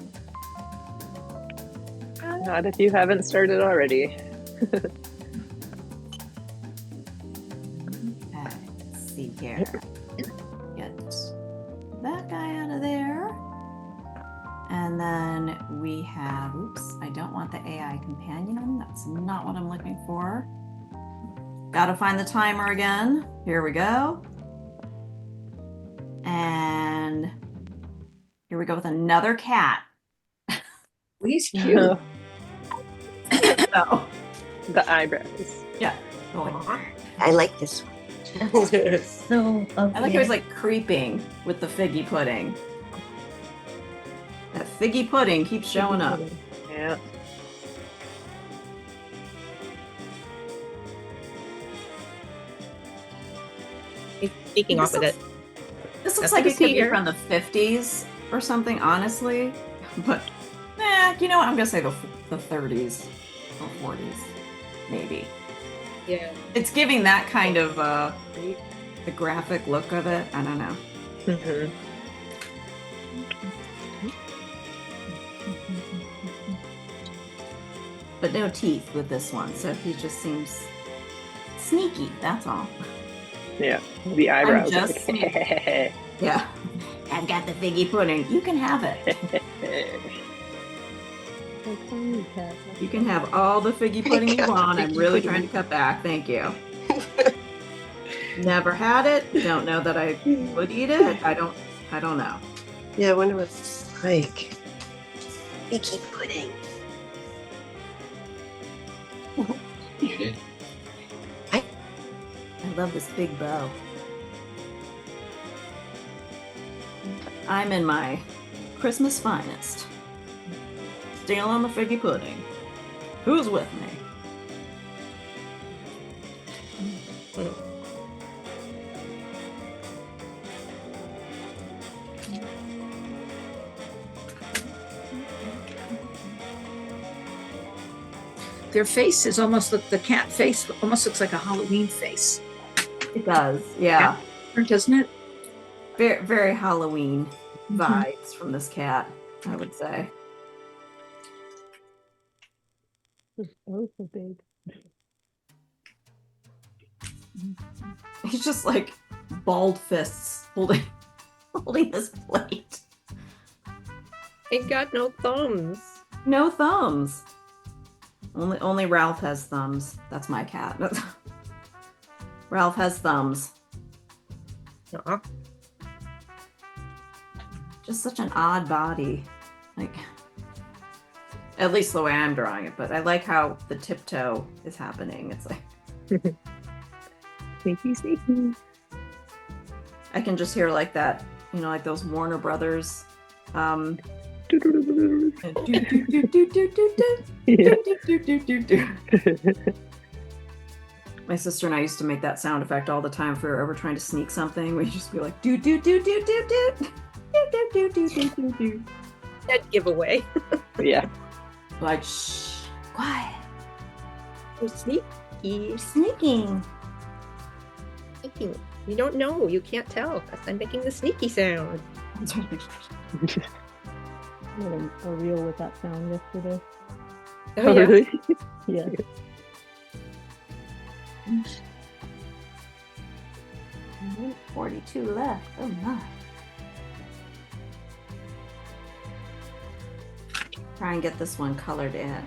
Speaker 4: Not if you haven't started already.
Speaker 1: Okay, let's see here. Get that guy out of there. And then we have, oops, I don't want the AI companion. That's not what I'm looking for. Gotta find the timer again. Here we go. And here we go with another cat.
Speaker 3: He's cute.
Speaker 1: Oh,
Speaker 4: The eyebrows.
Speaker 1: yeah.
Speaker 7: I like this one.
Speaker 9: So
Speaker 1: I like how he's like creeping with the figgy pudding. That figgy pudding keeps showing up.
Speaker 4: Yeah.
Speaker 2: He's sneaking off with it.
Speaker 1: This looks
Speaker 2: That's
Speaker 1: like
Speaker 2: what
Speaker 1: it could
Speaker 2: I see
Speaker 1: be
Speaker 2: here.
Speaker 1: from the 50s or something, honestly. But, you know what? I'm going to say the 30s or 40s, maybe.
Speaker 2: Yeah.
Speaker 1: It's giving that kind of the graphic look of it. I don't know.
Speaker 4: Mhm.
Speaker 1: But no teeth with this one, so he just seems sneaky, that's all.
Speaker 4: Yeah. The eyebrows.
Speaker 1: just
Speaker 4: Like,
Speaker 1: saying. Yeah. I've got the figgy pudding. You can have it.
Speaker 5: it's on you, Kat.
Speaker 1: You can have all the figgy pudding you want. I'm really trying to cut back. Thank you. Never had it. Don't know that I would eat it. I don't know.
Speaker 7: Yeah, I wonder what it's like. Icky pudding.
Speaker 8: You did.
Speaker 1: I love this big bow. I'm in my Christmas finest. Stealing on the figgy pudding. Who's with me?
Speaker 3: Their faces almost look, the cat face almost looks like a Halloween face,
Speaker 1: It does, yeah.
Speaker 3: doesn't it?
Speaker 1: Very, very Halloween vibes from this cat, I would say.
Speaker 5: Oh, so big.
Speaker 1: He's just like bald fists holding his plate.
Speaker 2: Ain't got no thumbs.
Speaker 1: No thumbs. Only Ralph has thumbs. That's my cat. Ralph has thumbs.
Speaker 2: Aw.
Speaker 1: Just such an odd body. Like, at least the way I'm drawing it, but I like how the tiptoe is happening. It's like
Speaker 4: Sneaky, sneaky.
Speaker 1: I can just hear like that, you know, like those Warner Brothers
Speaker 4: Yeah.
Speaker 1: My sister and I used to make that sound effect all the time if we were ever trying to sneak something. We'd just be like, do do do do do do do do do do do do.
Speaker 2: Dead giveaway.
Speaker 4: Yeah.
Speaker 1: Like, shh, quiet.
Speaker 2: I'm sneaky.
Speaker 1: You're sneaking.
Speaker 2: Sneaking. You don't know. You can't tell because I'm making the sneaky sound.
Speaker 5: I made a reel with that sound yesterday.
Speaker 2: Oh, yeah.
Speaker 4: really?
Speaker 5: Yeah.
Speaker 1: 42 left. Oh my. Try and get this one colored in.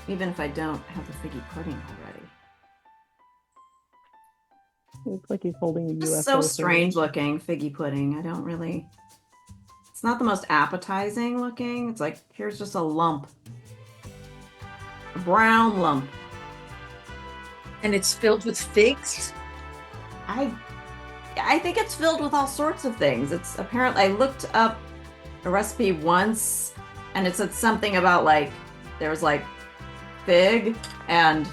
Speaker 1: Even if I don't have the figgy pudding already.
Speaker 5: Looks like he's holding a
Speaker 1: It's
Speaker 5: UFO.
Speaker 1: so
Speaker 5: thing.
Speaker 1: strange looking, figgy pudding. I don't really. It's not the most appetizing looking. It's like, here's just a lump. A brown lump.
Speaker 3: And it's filled with figs.
Speaker 1: I think it's filled with all sorts of things. It's apparently, I looked up a recipe once and it said something about like, there was like fig and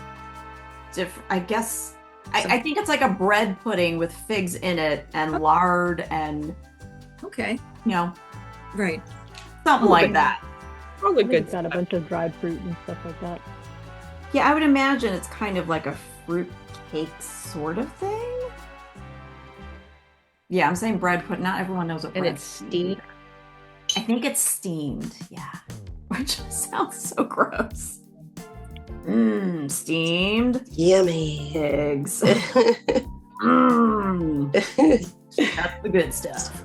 Speaker 1: I guess, I think it's like a bread pudding with figs in it and lard and,
Speaker 3: Okay.
Speaker 1: you know,
Speaker 3: Right.
Speaker 1: something like that.
Speaker 2: All the
Speaker 5: I think
Speaker 2: good
Speaker 5: it's got a
Speaker 2: stuff.
Speaker 5: bunch of dried fruit and stuff like that.
Speaker 1: Yeah, I would imagine it's kind of like a fruit cake sort of thing. Yeah, I'm saying bread pudding. Not everyone knows what
Speaker 2: And
Speaker 1: bread
Speaker 2: it's steamed.
Speaker 1: I think it's steamed. Yeah, which sounds so gross. Steamed
Speaker 7: Yummy.
Speaker 1: pigs. That's the good stuff.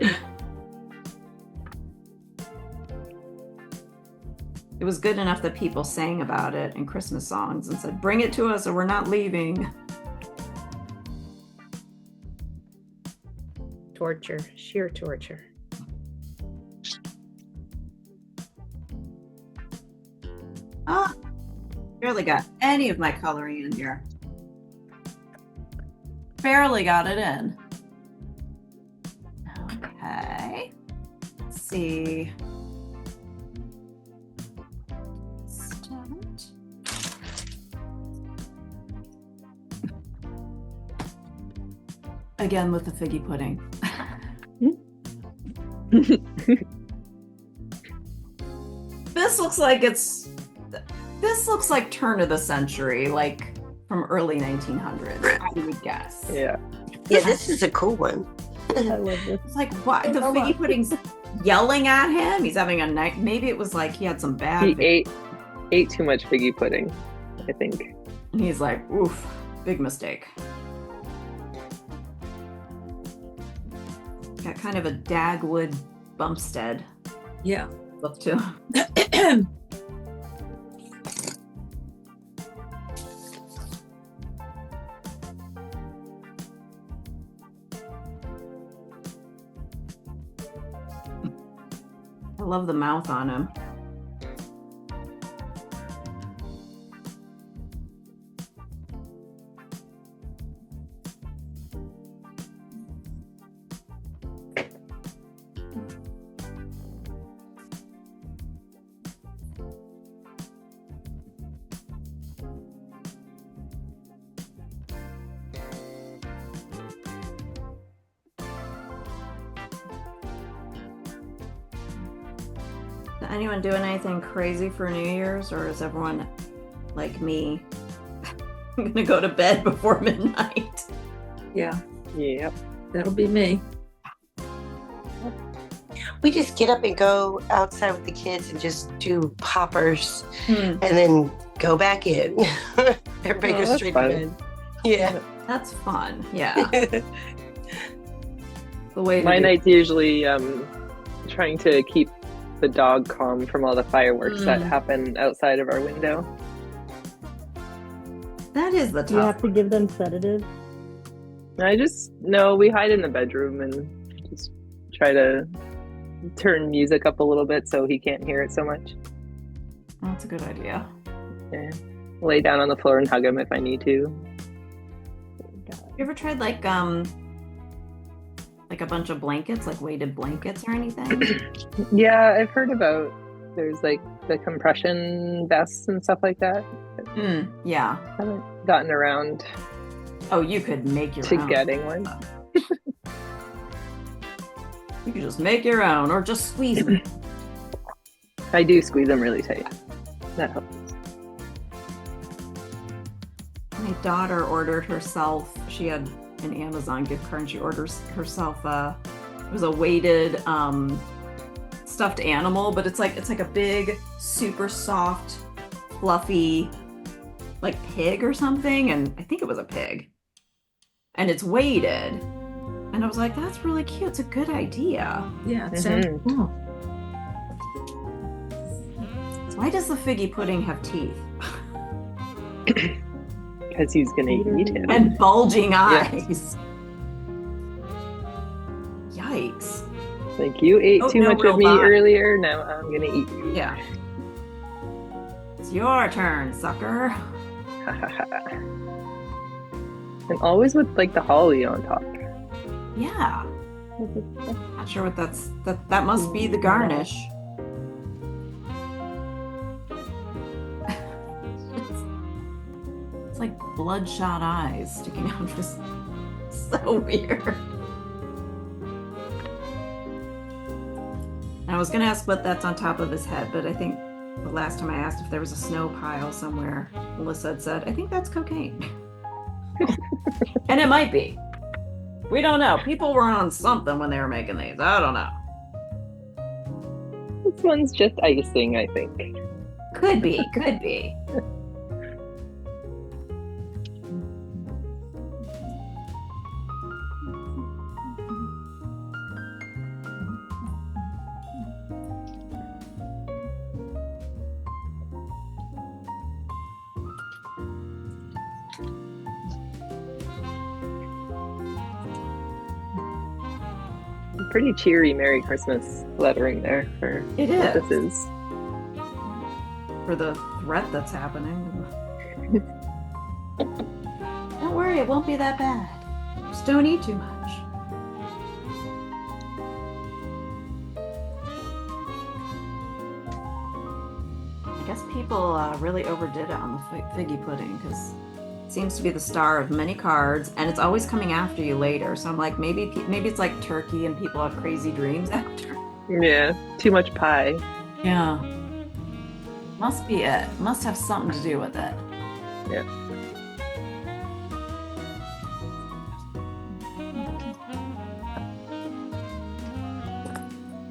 Speaker 1: It was good enough that people sang about it in Christmas songs and said, "Bring it to us or we're not leaving."
Speaker 2: Torture. Sheer torture.
Speaker 1: Ah, barely got any of my coloring in here. Barely got it in. Okay. Let's see. Start. Again with the figgy pudding. This looks like this looks like turn of the century, like from early 1900s, I would guess.
Speaker 4: Yeah.
Speaker 7: Yeah, this is a cool one.
Speaker 5: I love this.
Speaker 1: It's like, what? The figgy pudding's yelling at him. He's having a night. Maybe it was like he had some bad.
Speaker 4: He ate too much figgy pudding, I think.
Speaker 1: He's like, oof, big mistake. Got kind of a Dagwood Bumpstead
Speaker 3: Yeah.
Speaker 1: look to him. I love the mouth on him. Anyone doing anything crazy for New Year's, or is everyone like me? I'm gonna go to bed before midnight.
Speaker 3: Yeah.
Speaker 4: Yep.
Speaker 3: That'll be me.
Speaker 7: We just get up and go outside with the kids and just do poppers
Speaker 1: Hmm.
Speaker 7: and then go back in. Everybody
Speaker 4: Oh,
Speaker 7: goes
Speaker 4: that's
Speaker 7: straight
Speaker 4: fun.
Speaker 7: to bed. Yeah.
Speaker 1: That's fun. Yeah. The way to
Speaker 4: My
Speaker 1: do-
Speaker 4: night's usually trying to keep the dog calm from all the fireworks that happen outside of our window.
Speaker 1: That is the
Speaker 5: Do you
Speaker 1: tough.
Speaker 5: have to give them sedatives?
Speaker 4: We hide in the bedroom and just try to turn music up a little bit so he can't hear it so much.
Speaker 1: That's a good idea.
Speaker 4: Yeah. Lay down on the floor and hug him if I need to.
Speaker 1: You ever tried like a bunch of blankets, like weighted blankets or anything?
Speaker 4: Yeah, I've heard about there's like the compression vests and stuff like that.
Speaker 1: Yeah.
Speaker 4: Haven't gotten around
Speaker 1: Oh, you could make your
Speaker 4: to
Speaker 1: own.
Speaker 4: getting one.
Speaker 1: You could just make your own, or just squeeze them.
Speaker 4: I do squeeze them really tight. That helps.
Speaker 1: My daughter ordered herself. She had an Amazon gift card, and she orders herself it was a weighted stuffed animal, but it's like a big, super soft, fluffy, like pig or something. And I think it was a pig. And it's weighted. And I was like, that's really cute. It's a good idea.
Speaker 3: Yeah, it sounds cool.
Speaker 1: Why does the figgy pudding have teeth?
Speaker 4: Because he's gonna eat him.
Speaker 1: And bulging eyes. Yikes.
Speaker 4: Like, you ate too much of me
Speaker 1: robot.
Speaker 4: earlier, now I'm gonna eat you.
Speaker 1: Yeah. It's your turn, sucker.
Speaker 4: And always with like the holly on top.
Speaker 1: Yeah. Not sure what that must be the garnish. It's like bloodshot eyes sticking out. Just so weird. I was gonna ask what that's on top of his head, but I think the last time I asked if there was a snow pile somewhere, Melissa had said, I think that's cocaine. And it might be. We don't know. People were on something when they were making these. I don't know.
Speaker 4: This one's just icing, I think.
Speaker 1: Could be, could be.
Speaker 4: Pretty cheery Merry Christmas lettering there for
Speaker 1: It
Speaker 4: what
Speaker 1: is.
Speaker 4: this is.
Speaker 1: For the threat that's happening. Don't worry, it won't be that bad. Just don't eat too much. I guess people really overdid it on the figgy pudding because it seems to be the star of many cards, and it's always coming after you later. So I'm like, maybe it's like turkey, and people have crazy dreams after.
Speaker 4: Yeah, too much pie.
Speaker 1: Yeah. Must be it. Must have something to do with it.
Speaker 4: Yeah.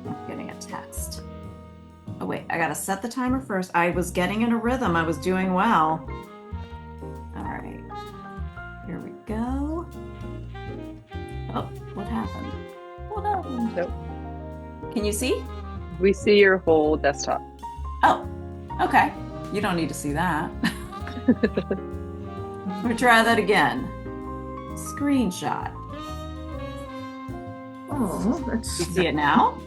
Speaker 1: I'm getting a text. Oh wait, I gotta set the timer first. I was getting in a rhythm. I was doing well. All right. Here we go. Oh, what happened? What happened?
Speaker 4: Nope.
Speaker 1: Can you see?
Speaker 4: We see your whole desktop.
Speaker 1: Oh, okay. You don't need to see that. Let me try that again. Screenshot.
Speaker 3: Oh, that's
Speaker 1: You see it now?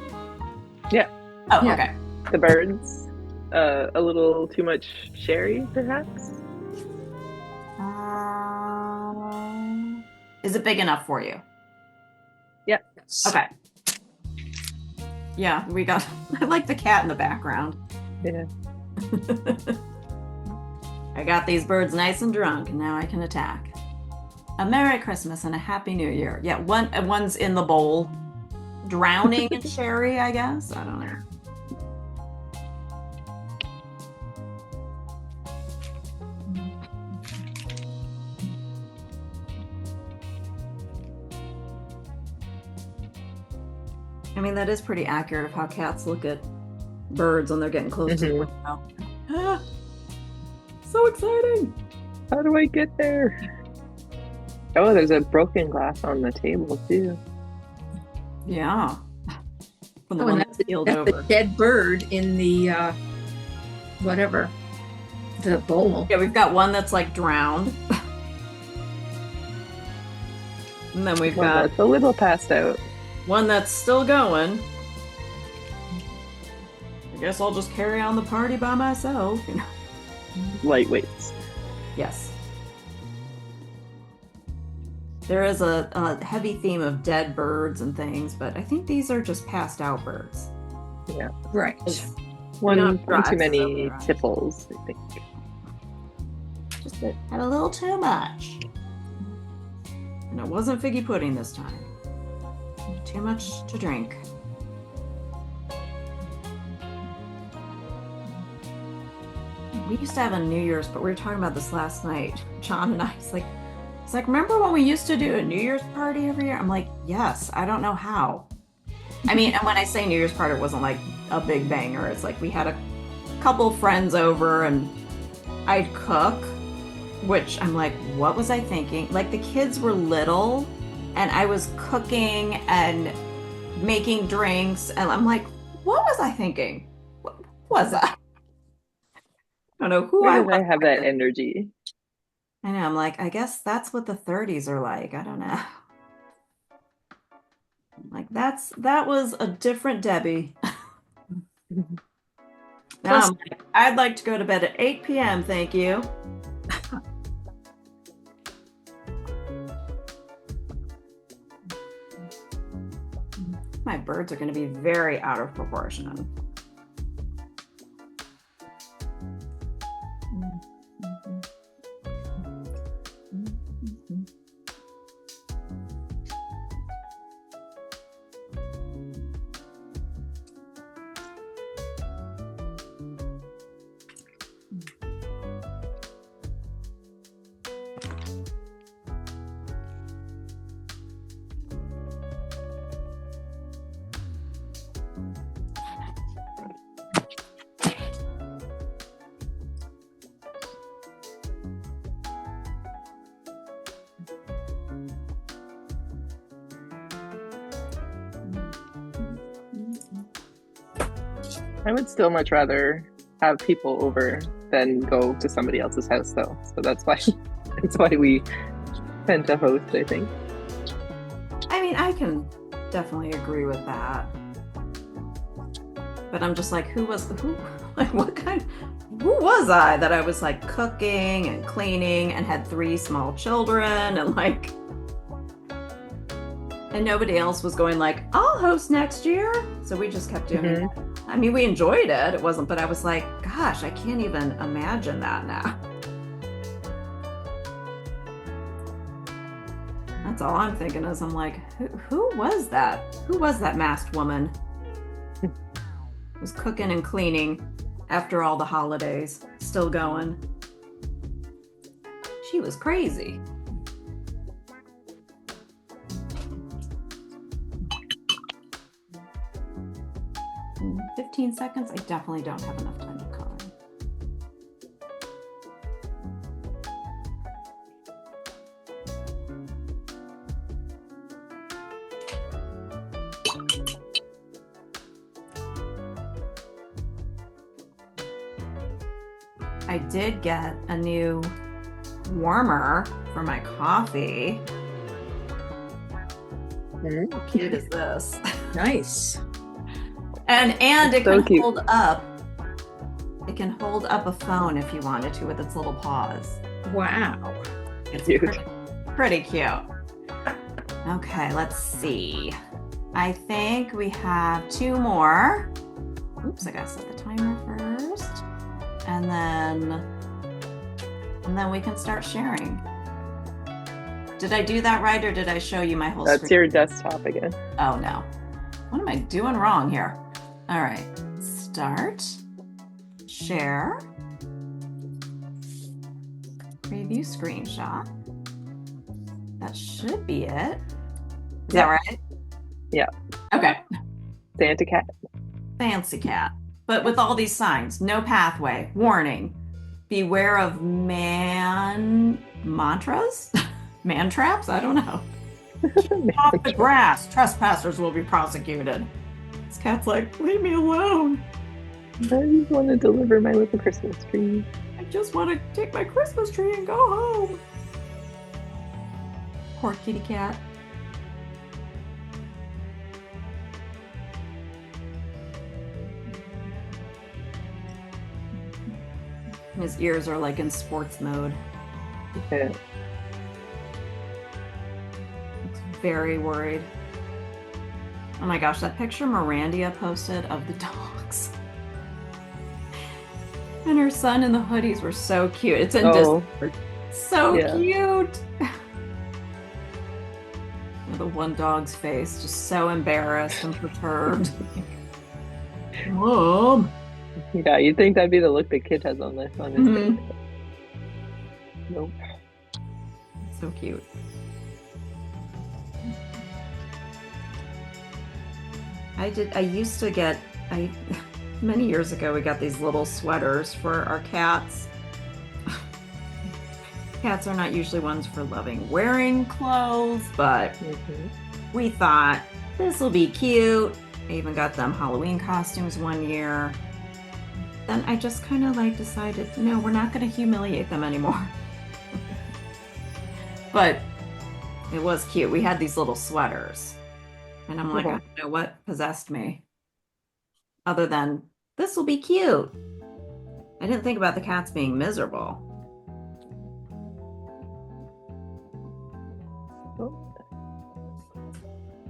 Speaker 4: Yeah.
Speaker 1: Oh,
Speaker 3: Yeah.
Speaker 1: okay.
Speaker 4: The birds. A little too much sherry, perhaps?
Speaker 1: Is it big enough for you?
Speaker 4: Yeah.
Speaker 1: Okay. Yeah, we got. I like the cat in the background.
Speaker 4: Yeah.
Speaker 1: I got these birds nice and drunk, and now I can attack. A Merry Christmas and a Happy New Year. Yeah, one's in the bowl, drowning in sherry, I guess. I don't know. I mean, that is pretty accurate of how cats look at birds when they're getting close to the window. Ah, so exciting!
Speaker 4: How do I get there? Oh, there's a broken glass on the table, too.
Speaker 1: Yeah. From the
Speaker 3: Oh,
Speaker 1: one
Speaker 3: and
Speaker 1: that's peeled
Speaker 3: that's the
Speaker 1: over.
Speaker 3: dead bird in the whatever, the bowl.
Speaker 1: Yeah, we've got one that's like drowned. And then we've
Speaker 4: Well,
Speaker 1: got
Speaker 4: that's a little passed out.
Speaker 1: one that's still going. I guess I'll just carry on the party by myself. You know?
Speaker 4: Lightweights.
Speaker 1: Yes. There is a heavy theme of dead birds and things, but I think these are just passed out birds.
Speaker 4: Yeah.
Speaker 3: Right.
Speaker 4: One
Speaker 1: don't drive,
Speaker 4: too many
Speaker 1: so right.
Speaker 4: tipples, I think.
Speaker 1: Just had a little too much. And it wasn't figgy pudding this time. Too much to drink. We used to have a New Year's, but we were talking about this last night. John and I, it's like, remember when we used to do a New Year's party every year? I'm like, yes, I don't know how. I mean, and when I say New Year's party, it wasn't like a big banger. It's like we had a couple friends over and I'd cook, which I'm like, what was I thinking? Like the kids were little and I was cooking and making drinks and I'm like, what was I thinking? What was I? I don't know who
Speaker 4: Where
Speaker 1: I
Speaker 4: did
Speaker 1: was.
Speaker 4: I have that energy?
Speaker 1: I know, I'm like, I guess that's what the 30s are like. I don't know. Like that was a different Debbie. Now I'm like, I'd like to go to bed at 8 p.m. Thank you. My birds are going to be very out of proportion.
Speaker 4: I would still much rather have people over than go to somebody else's house, though. So that's why we tend to host, I think.
Speaker 1: I mean, I can definitely agree with that. But I'm just like, who was I that I was like cooking and cleaning and had 3 small children and like, and nobody else was going like, I'll host next year. So we just kept doing it. I mean, we enjoyed it. It wasn't, but I was like, gosh, I can't even imagine that now. That's all I'm thinking is I'm like, who was that? Who was that masked woman? Was cooking and cleaning after all the holidays, still going. She was crazy. In 15 seconds, I definitely don't have enough time to color. I did get a new warmer for my coffee. How cute is this?
Speaker 3: Nice.
Speaker 1: And it
Speaker 4: So
Speaker 1: can
Speaker 4: cute.
Speaker 1: hold up. It can hold up a phone if you wanted to with its little paws.
Speaker 3: Wow.
Speaker 1: It's
Speaker 4: Cute.
Speaker 1: pretty cute. Okay, let's see. I think we have 2 more. Oops, I gotta set the timer first. And then we can start sharing. Did I do that right or did I show you my whole
Speaker 4: That's
Speaker 1: screen?
Speaker 4: your desktop again.
Speaker 1: Oh no. What am I doing wrong here? All right. Start. Share. Preview screenshot. That should be it. Is that right?
Speaker 4: Yeah.
Speaker 1: Okay.
Speaker 4: Santa cat.
Speaker 1: Fancy cat. But with all these signs, no pathway, warning, beware of mantras? Man traps? I don't know. Keep off the grass. Trespassers will be prosecuted. This cat's like, leave me alone.
Speaker 4: I just want to deliver my little Christmas tree.
Speaker 1: I just want to take my Christmas tree and go home. Poor kitty cat. His ears are like in sports mode.
Speaker 4: Yeah.
Speaker 1: Looks very worried. Oh my gosh, that picture Mirandia posted of the dogs. And her son and the hoodies were so cute. It's in Discord. So cute. The one dog's face, just so embarrassed and perturbed. Mom.
Speaker 4: Yeah, you'd think that'd be the look the kid has on his face. Nope.
Speaker 1: So cute. I used to get Many years ago we got these little sweaters for our cats. Cats are not usually ones for loving wearing clothes, but we thought this will be cute. I even got them Halloween costumes one year. Then I just kind of like decided, no, we're not going to humiliate them anymore. But it was cute. We had these little sweaters. And I'm like, I don't know what possessed me. Other than, this will be cute. I didn't think about the cats being miserable.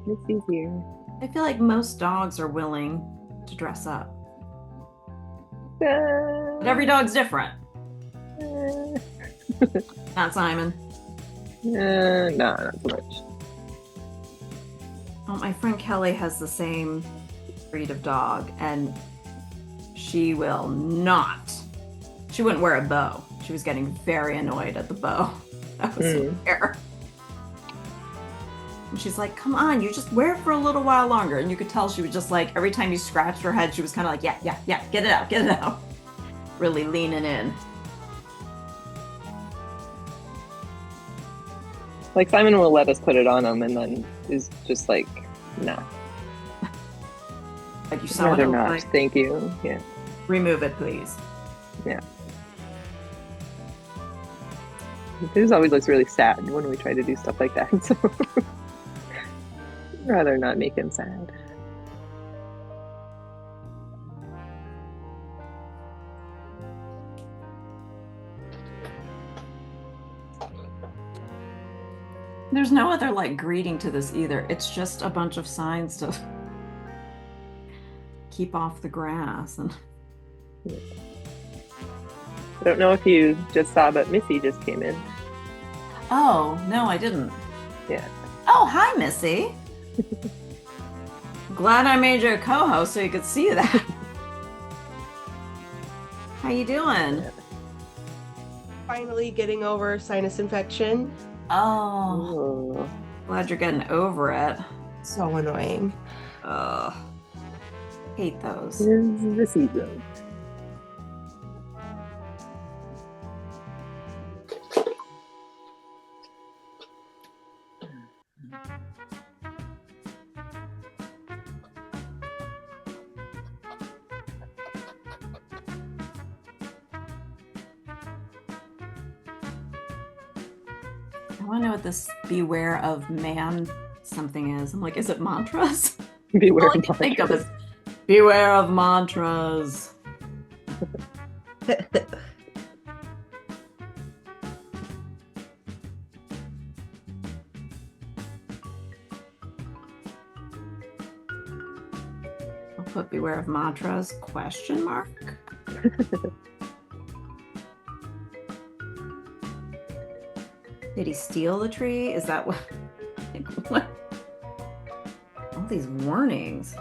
Speaker 4: Missy's here.
Speaker 1: I feel like most dogs are willing to dress up. But every dog's different. Not Simon.
Speaker 4: No, not so much.
Speaker 1: Oh, my friend Kelly has the same breed of dog, and she will not. She wouldn't wear a bow. She was getting very annoyed at the bow. That was fair. And she's like, come on, you just wear it for a little while longer. And you could tell she was just like, every time you scratched her head, she was kind of like, yeah, get it out. Really leaning in.
Speaker 4: Like Simon will let us put it on him and then is just like, nah.
Speaker 1: Like you saw
Speaker 4: Rather
Speaker 1: it,
Speaker 4: not,
Speaker 1: like,
Speaker 4: thank you. Yeah.
Speaker 1: remove it, please.
Speaker 4: Yeah. His always looks really sad when we try to do stuff like that, so rather not make him sad.
Speaker 1: There's no other like greeting to this either. It's just a bunch of signs to keep off the grass. And
Speaker 4: I don't know if you just saw, but Missy just came in.
Speaker 1: oh, no, I didn't.
Speaker 4: Yeah.
Speaker 1: Oh, hi, Missy. Glad I made you a co-host so you could see that. How you doing?
Speaker 10: Finally getting over sinus infection.
Speaker 1: Oh, glad you're getting over it.
Speaker 10: So annoying.
Speaker 1: Ugh. Hate those.
Speaker 4: Here's the season.
Speaker 1: I want to know what this beware of man something is. I'm like, is it mantras?
Speaker 4: Beware
Speaker 1: All I can think of is beware of mantras. I'll put beware of mantras, question mark. Did he steal the tree? Is that what? What? All these warnings.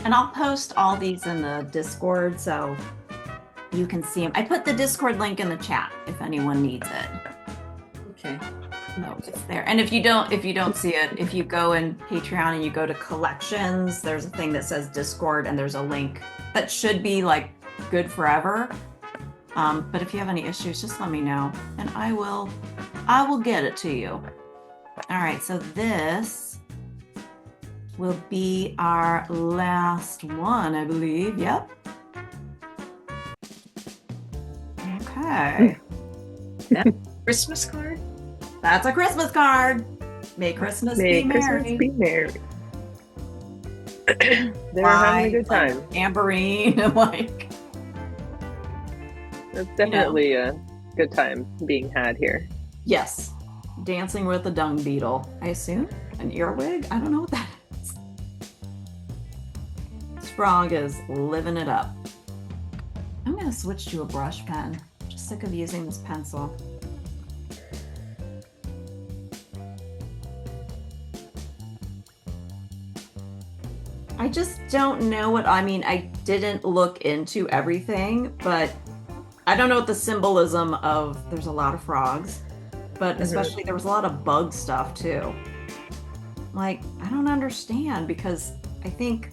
Speaker 1: And I'll post all these in the Discord so you can see them. I put the Discord link in the chat if anyone needs it.
Speaker 3: Okay.
Speaker 1: No, it's there. And if you don't see it, if you go in Patreon and you go to collections, there's a thing that says Discord and there's a link that should be like good forever. But if you have any issues, just let me know and I will get it to you. All right, so this will be our last one, I believe. Yep. Okay.
Speaker 3: Christmas card?
Speaker 1: That's a Christmas card. May Christmas
Speaker 4: May
Speaker 1: be
Speaker 4: Christmas
Speaker 1: merry.
Speaker 4: be merry. They're having a good time.
Speaker 1: Like tambourine and like.
Speaker 4: That's definitely a good time being had here.
Speaker 1: Yes. Dancing with a dung beetle. I assume? An earwig? I don't know what that is. This frog is living it up. I'm going to switch to a brush pen. Just sick of using this pencil. I just don't know what, I mean, I didn't look into everything, but I don't know what the symbolism of, there's a lot of frogs, but especially there was a lot of bug stuff too. Like, I don't understand, because I think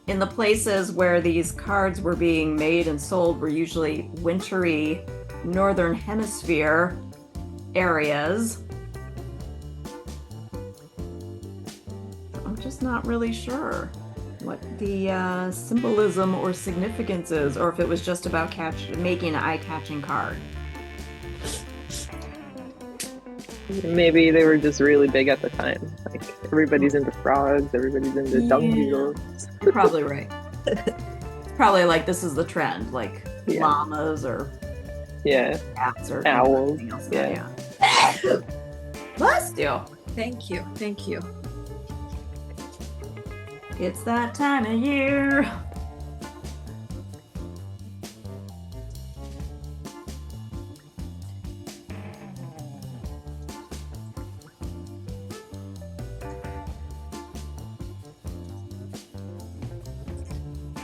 Speaker 1: in the places where these cards were being made and sold were usually wintry northern hemisphere areas. I'm just not really sure what the symbolism or significance is, or if it was just about making an eye-catching card.
Speaker 4: Maybe they were just really big at the time. Like, everybody's into frogs, everybody's into dung beetles.
Speaker 1: You're probably right. It's probably like this is the trend, like llamas or cats or
Speaker 4: owls.
Speaker 1: Anything else.
Speaker 4: Yeah.
Speaker 1: Bless you.
Speaker 3: Thank you. Thank you.
Speaker 1: It's that time of year.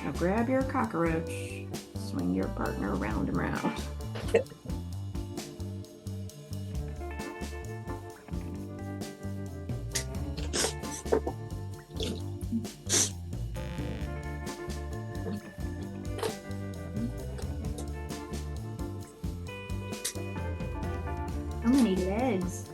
Speaker 1: Now grab your cockroach, swing your partner round and round. How many legs?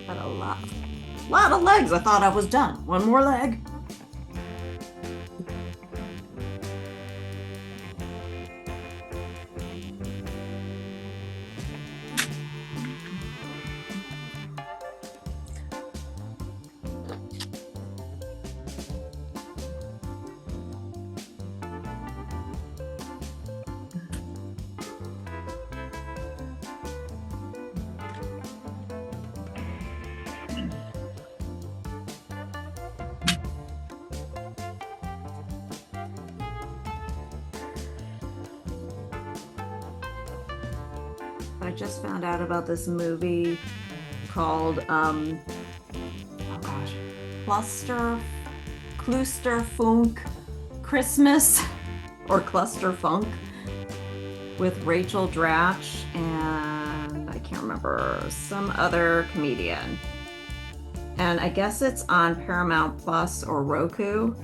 Speaker 1: Got a lot of legs. I thought I was done. One more leg. I just found out about this movie called Clusterfunk Christmas or Clusterfunk with Rachel Dratch and I can't remember some other comedian. And I guess it's on Paramount Plus or Roku,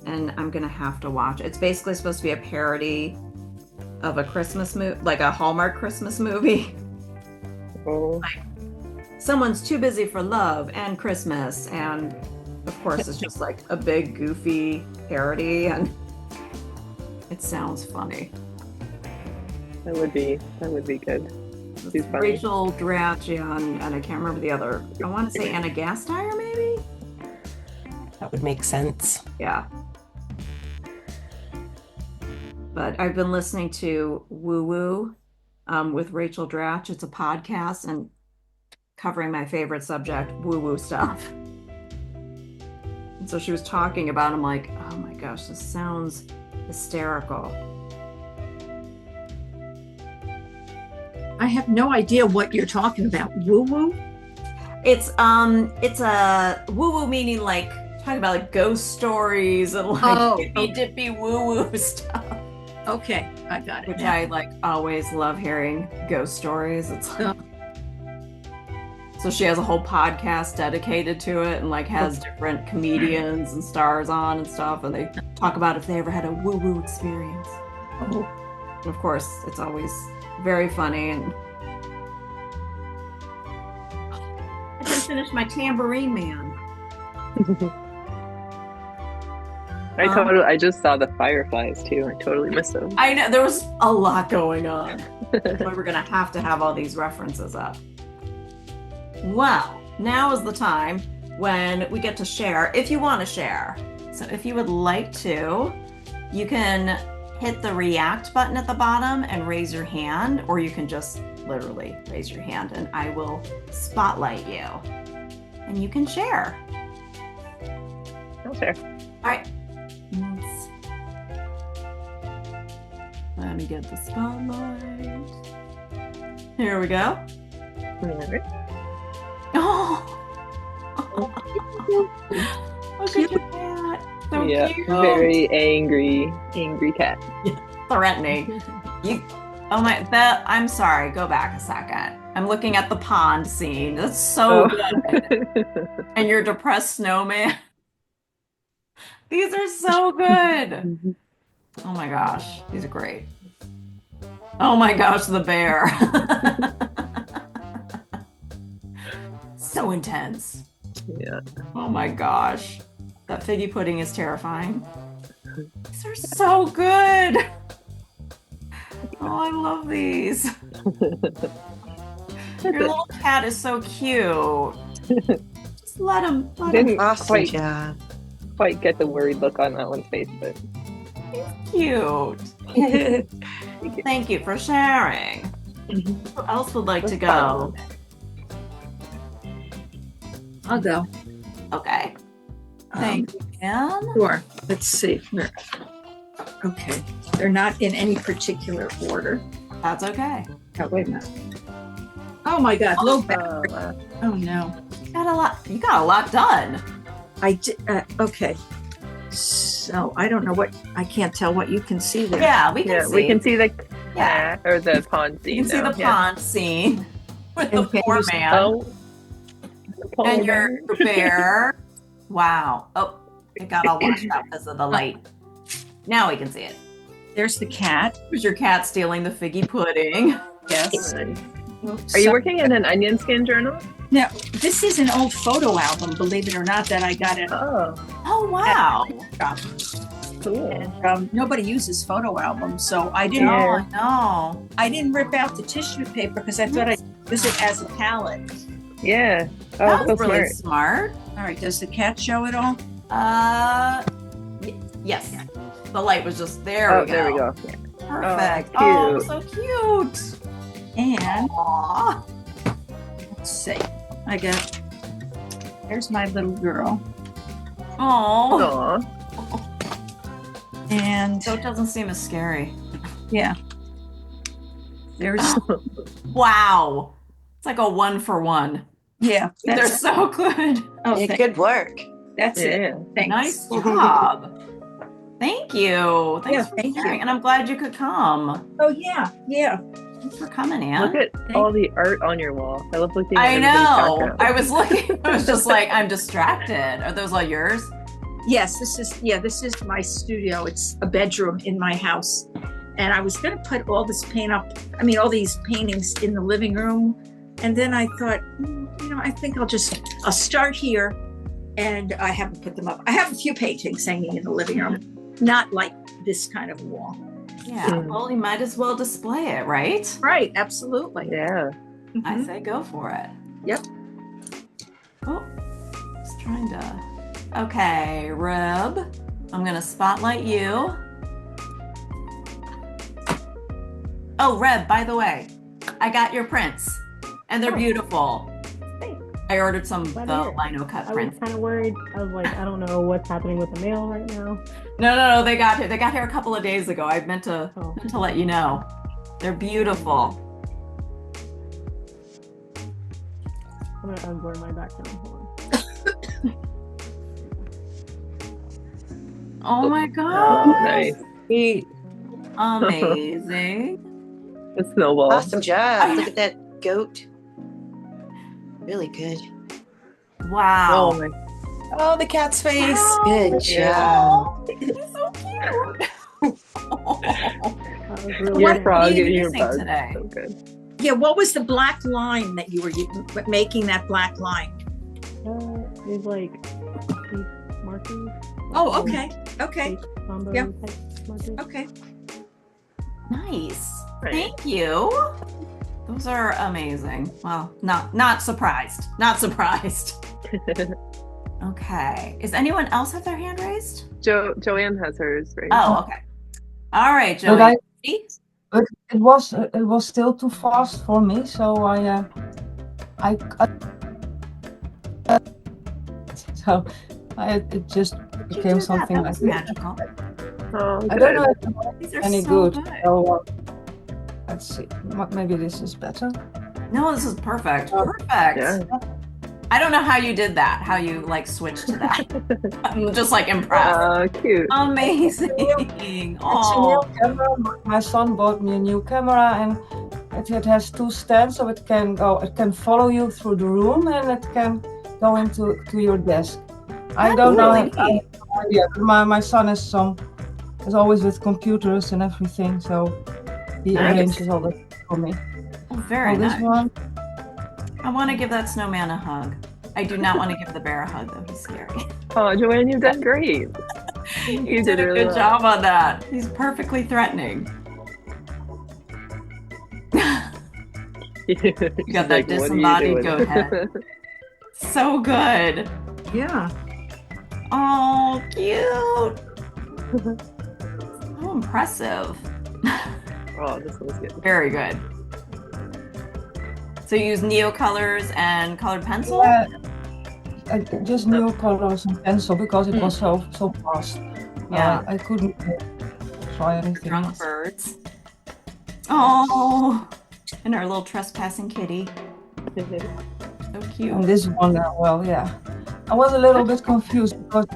Speaker 1: and I'm gonna have to watch it. It's basically supposed to be a parody of a Christmas movie, like a Hallmark Christmas movie.
Speaker 4: Oh.
Speaker 1: Like, someone's too busy for love and Christmas, and of course it's just like a big goofy parody, and it sounds funny.
Speaker 4: That would be good. She's funny.
Speaker 1: Rachel Dratch and I can't remember the other. I want to say Anna Gasteyer, maybe.
Speaker 10: That would make sense.
Speaker 1: Yeah. But I've been listening to Woo Woo with Rachel Dratch. It's a podcast and covering my favorite subject, woo woo stuff. And so she was talking about, I'm like, oh my gosh, this sounds hysterical.
Speaker 3: I have no idea what you're talking about. Woo woo?
Speaker 1: It's a woo woo meaning like talking about like ghost stories and like hippy dippy woo woo stuff.
Speaker 3: Okay, I got it.
Speaker 1: Which
Speaker 3: now.
Speaker 1: I like always love hearing ghost stories. It's like, so she has a whole podcast dedicated to it and like has different comedians and stars on and stuff, and they talk about if they ever had a woo woo experience. And of course, it's always very funny. And I just finished my Tambourine Man.
Speaker 4: I just saw the fireflies too. I totally missed them.
Speaker 1: I know there was a lot going on. So we're gonna have to have all these references up. Well, now is the time when we get to share, if you want to share. So if you would like to, you can hit the react button at the bottom and raise your hand, or you can just literally raise your hand and I will spotlight you and you can share.
Speaker 4: I'll share.
Speaker 1: All right. Let me get the spotlight. Here we go. Oh! Look at your cat. So
Speaker 4: Yeah,
Speaker 1: cute.
Speaker 4: very angry cat.
Speaker 1: Threatening. Oh my, I'm sorry. Go back a second. I'm looking at the pond scene. That's so good. And your depressed snowman. These are so good. Oh my gosh, these are great. Oh my gosh, the bear. So intense.
Speaker 4: Yeah.
Speaker 1: Oh my gosh. That figgy pudding is terrifying. These are so good. Oh, I love these. Your little cat is so cute. Just let him.
Speaker 4: Didn't
Speaker 7: Awesome job.
Speaker 4: quite get the worried look on that one's face, but
Speaker 1: Cute. Thank you for sharing. Who else would like to go?
Speaker 3: I'll go.
Speaker 1: Okay. Thank you, Anne.
Speaker 3: Sure. Let's see. Okay. They're not in any particular order.
Speaker 1: That's okay.
Speaker 3: Oh, wait a minute. Oh my God, low battery. Oh no.
Speaker 1: You got a lot done.
Speaker 3: I did. Okay. So I don't know I can't tell what you can see there.
Speaker 1: Yeah, we can see.
Speaker 4: we can see the
Speaker 1: Yeah.
Speaker 4: or the pond scene.
Speaker 1: You can see the pond scene with the
Speaker 3: Okay.
Speaker 1: poor man
Speaker 4: Oh,
Speaker 1: and your bear. Wow. Oh, it got all washed out because of the light. Now we can see it.
Speaker 3: There's the cat.
Speaker 1: There's your cat stealing the figgy pudding.
Speaker 3: Yes.
Speaker 4: Are you working in an onion skin journal?
Speaker 3: Now, this is an old photo album, believe it or not, that I got at
Speaker 4: Oh,
Speaker 1: Oh wow.
Speaker 4: cool.
Speaker 3: and nobody uses photo albums, so I didn't.
Speaker 1: No, no.
Speaker 3: I didn't rip out the tissue paper because I thought I'd use it as a palette.
Speaker 4: Yeah. Oh,
Speaker 1: That
Speaker 4: so
Speaker 1: was really
Speaker 4: smart.
Speaker 1: smart.
Speaker 3: All right, does the cat show it all?
Speaker 1: Yes. The light was just there.
Speaker 4: Oh,
Speaker 1: we go.
Speaker 4: there we go.
Speaker 1: Perfect.
Speaker 4: Oh,
Speaker 1: Oh, so cute.
Speaker 3: And
Speaker 1: Aww.
Speaker 3: let's see, there's my little girl,
Speaker 1: Oh.
Speaker 4: Aw.
Speaker 3: and
Speaker 1: So it doesn't seem as scary.
Speaker 3: yeah, there's
Speaker 1: Wow. It's like a 1-for-1.
Speaker 3: yeah,
Speaker 1: They're
Speaker 3: that's
Speaker 1: so good.
Speaker 3: oh,
Speaker 7: Yeah, good work.
Speaker 3: that's it.
Speaker 4: Yeah.
Speaker 3: Thanks.
Speaker 1: Nice job. Thank you. Thanks
Speaker 3: Yeah,
Speaker 1: for
Speaker 3: thank you.
Speaker 1: sharing. And I'm glad you could come.
Speaker 3: Oh yeah, yeah.
Speaker 1: Thanks for coming, Anne.
Speaker 4: Look at all the art on your wall. I love looking at
Speaker 1: I
Speaker 4: everybody's
Speaker 1: know.
Speaker 4: background.
Speaker 1: I was looking. I was just like, I'm distracted. Are those all yours?
Speaker 3: Yes, this is my studio. It's a bedroom in my house. And I was gonna put all this all these paintings in the living room. And then I thought, I think I'll start here. And I haven't put them up. I have a few paintings hanging in the living room, not like this kind of wall.
Speaker 1: Yeah. Well, you might as well display it, right?
Speaker 3: Right, absolutely.
Speaker 4: Yeah.
Speaker 1: I say go for it.
Speaker 3: Yep.
Speaker 1: Oh, just trying to. Okay, Rib. I'm gonna spotlight you. Oh, Reb, by the way, I got your prints, and they're beautiful.
Speaker 5: Thanks.
Speaker 1: I ordered some of
Speaker 5: Glad
Speaker 1: the
Speaker 5: to hear it.
Speaker 1: lino cut
Speaker 5: I was
Speaker 1: prints.
Speaker 5: kind of worried. I was like, I don't know what's happening with the mail right now.
Speaker 1: No, they got here. They got here a couple of days ago. I meant to
Speaker 5: Oh.
Speaker 1: let you know. They're beautiful.
Speaker 5: I'm gonna unblur my background. Hold on.
Speaker 1: Oh my
Speaker 4: Oh,
Speaker 1: god!
Speaker 4: nice.
Speaker 1: Amazing.
Speaker 4: The snowball.
Speaker 7: Awesome job. Look at that goat. Really good.
Speaker 1: Wow.
Speaker 4: Oh my.
Speaker 10: Oh, the cat's face.
Speaker 7: Good
Speaker 4: Yeah.
Speaker 7: job.
Speaker 1: He's so cute.
Speaker 5: That was really
Speaker 4: Your
Speaker 5: good.
Speaker 4: frog
Speaker 1: are you
Speaker 4: and your
Speaker 1: using
Speaker 4: bug.
Speaker 1: today?
Speaker 4: So good.
Speaker 3: Yeah, what was the black line that you were making that black line?
Speaker 5: These like teeth markers.
Speaker 3: Oh, okay. Okay.
Speaker 5: Teeth combo
Speaker 3: Yeah.
Speaker 5: type markers.
Speaker 3: Okay.
Speaker 1: Nice.
Speaker 4: Right.
Speaker 1: Thank you. Those are amazing. Well, not surprised. Not surprised. Okay. Is anyone else have their hand raised?
Speaker 4: Joanne has hers right.
Speaker 1: Oh, okay. All right,
Speaker 11: But
Speaker 1: Joey.
Speaker 11: it was still too fast for me, so I so It just
Speaker 1: Did you
Speaker 11: became
Speaker 1: do
Speaker 11: something
Speaker 1: that?
Speaker 11: like
Speaker 1: That was
Speaker 11: this.
Speaker 1: magical.
Speaker 4: Oh,
Speaker 11: I don't know
Speaker 4: good.
Speaker 11: if
Speaker 1: These
Speaker 11: it's
Speaker 1: are
Speaker 11: any
Speaker 1: so
Speaker 11: good.
Speaker 1: good.
Speaker 11: So, let's see. Maybe this is better.
Speaker 1: No, this is perfect.
Speaker 11: Oh,
Speaker 1: Perfect.
Speaker 4: Yeah.
Speaker 1: I don't know how you did that, how you like switched to that. I'm just like impressed.
Speaker 4: Oh, cute.
Speaker 1: Amazing.
Speaker 11: It's a
Speaker 1: Oh,
Speaker 11: new camera. My son bought me a new camera, and it has two stands, so it can follow you through the room, and it can go into your desk. I
Speaker 1: that's
Speaker 11: don't know.
Speaker 1: really
Speaker 11: I
Speaker 1: neat.
Speaker 11: have no idea. My son is always with computers and everything, so he
Speaker 1: Nice.
Speaker 11: arranges all that for me.
Speaker 1: Oh, very
Speaker 11: This
Speaker 1: nice.
Speaker 11: one,
Speaker 1: I want to give that snowman a hug. I do not want to give the bear a hug, though. He's scary.
Speaker 4: Oh, Joanne, you've done great.
Speaker 1: You did
Speaker 4: did
Speaker 1: a
Speaker 4: really
Speaker 1: good
Speaker 4: well.
Speaker 1: job on that. He's perfectly threatening.
Speaker 4: You
Speaker 1: got that disembodied goat head. So good.
Speaker 2: Yeah.
Speaker 1: Oh, cute. Oh, impressive.
Speaker 4: Oh, this one's good.
Speaker 1: Very good. So you use Neo colors and colored pencil?
Speaker 11: I just new colors and pencil because it was so fast.
Speaker 1: Yeah.
Speaker 11: I couldn't try anything
Speaker 1: Drunk
Speaker 11: else.
Speaker 1: birds. Oh, and our little trespassing kitty. So cute.
Speaker 11: And this one, I was a little bit confused because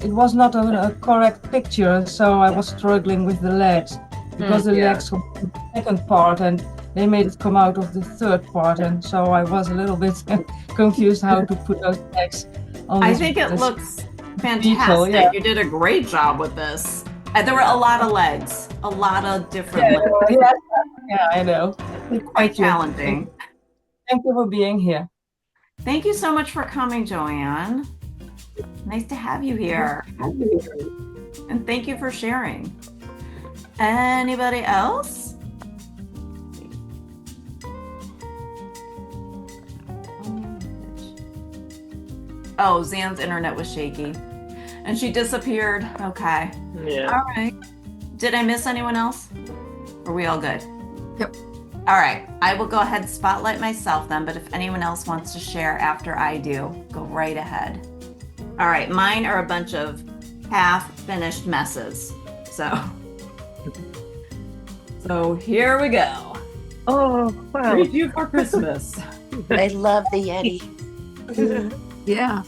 Speaker 11: it was not a correct picture, so I was struggling with the legs because the legs were the second part and they made it come out of the third part, and so I was a little bit confused how to put those legs on.
Speaker 1: I think it looks fantastic.
Speaker 11: detail, yeah.
Speaker 1: You did a great job with this. There were a lot of legs, a lot of different legs.
Speaker 11: Yeah, I know.
Speaker 1: Quite challenging.
Speaker 11: Thank you for being here.
Speaker 1: Thank you so much for coming, Joanne. Nice to have you here. And thank you for sharing. Anybody else? Oh, Zan's internet was shaky. And she disappeared. Okay.
Speaker 4: Yeah.
Speaker 1: All right. Did I miss anyone else? Are we all good?
Speaker 3: Yep.
Speaker 1: All right. I will go ahead and spotlight myself then, but if anyone else wants to share after I do, go right ahead. All right. Mine are a bunch of half-finished messes. So here we go.
Speaker 4: Oh, wow.
Speaker 1: Treat you for Christmas.
Speaker 7: I love the Yeti.
Speaker 3: Yeah.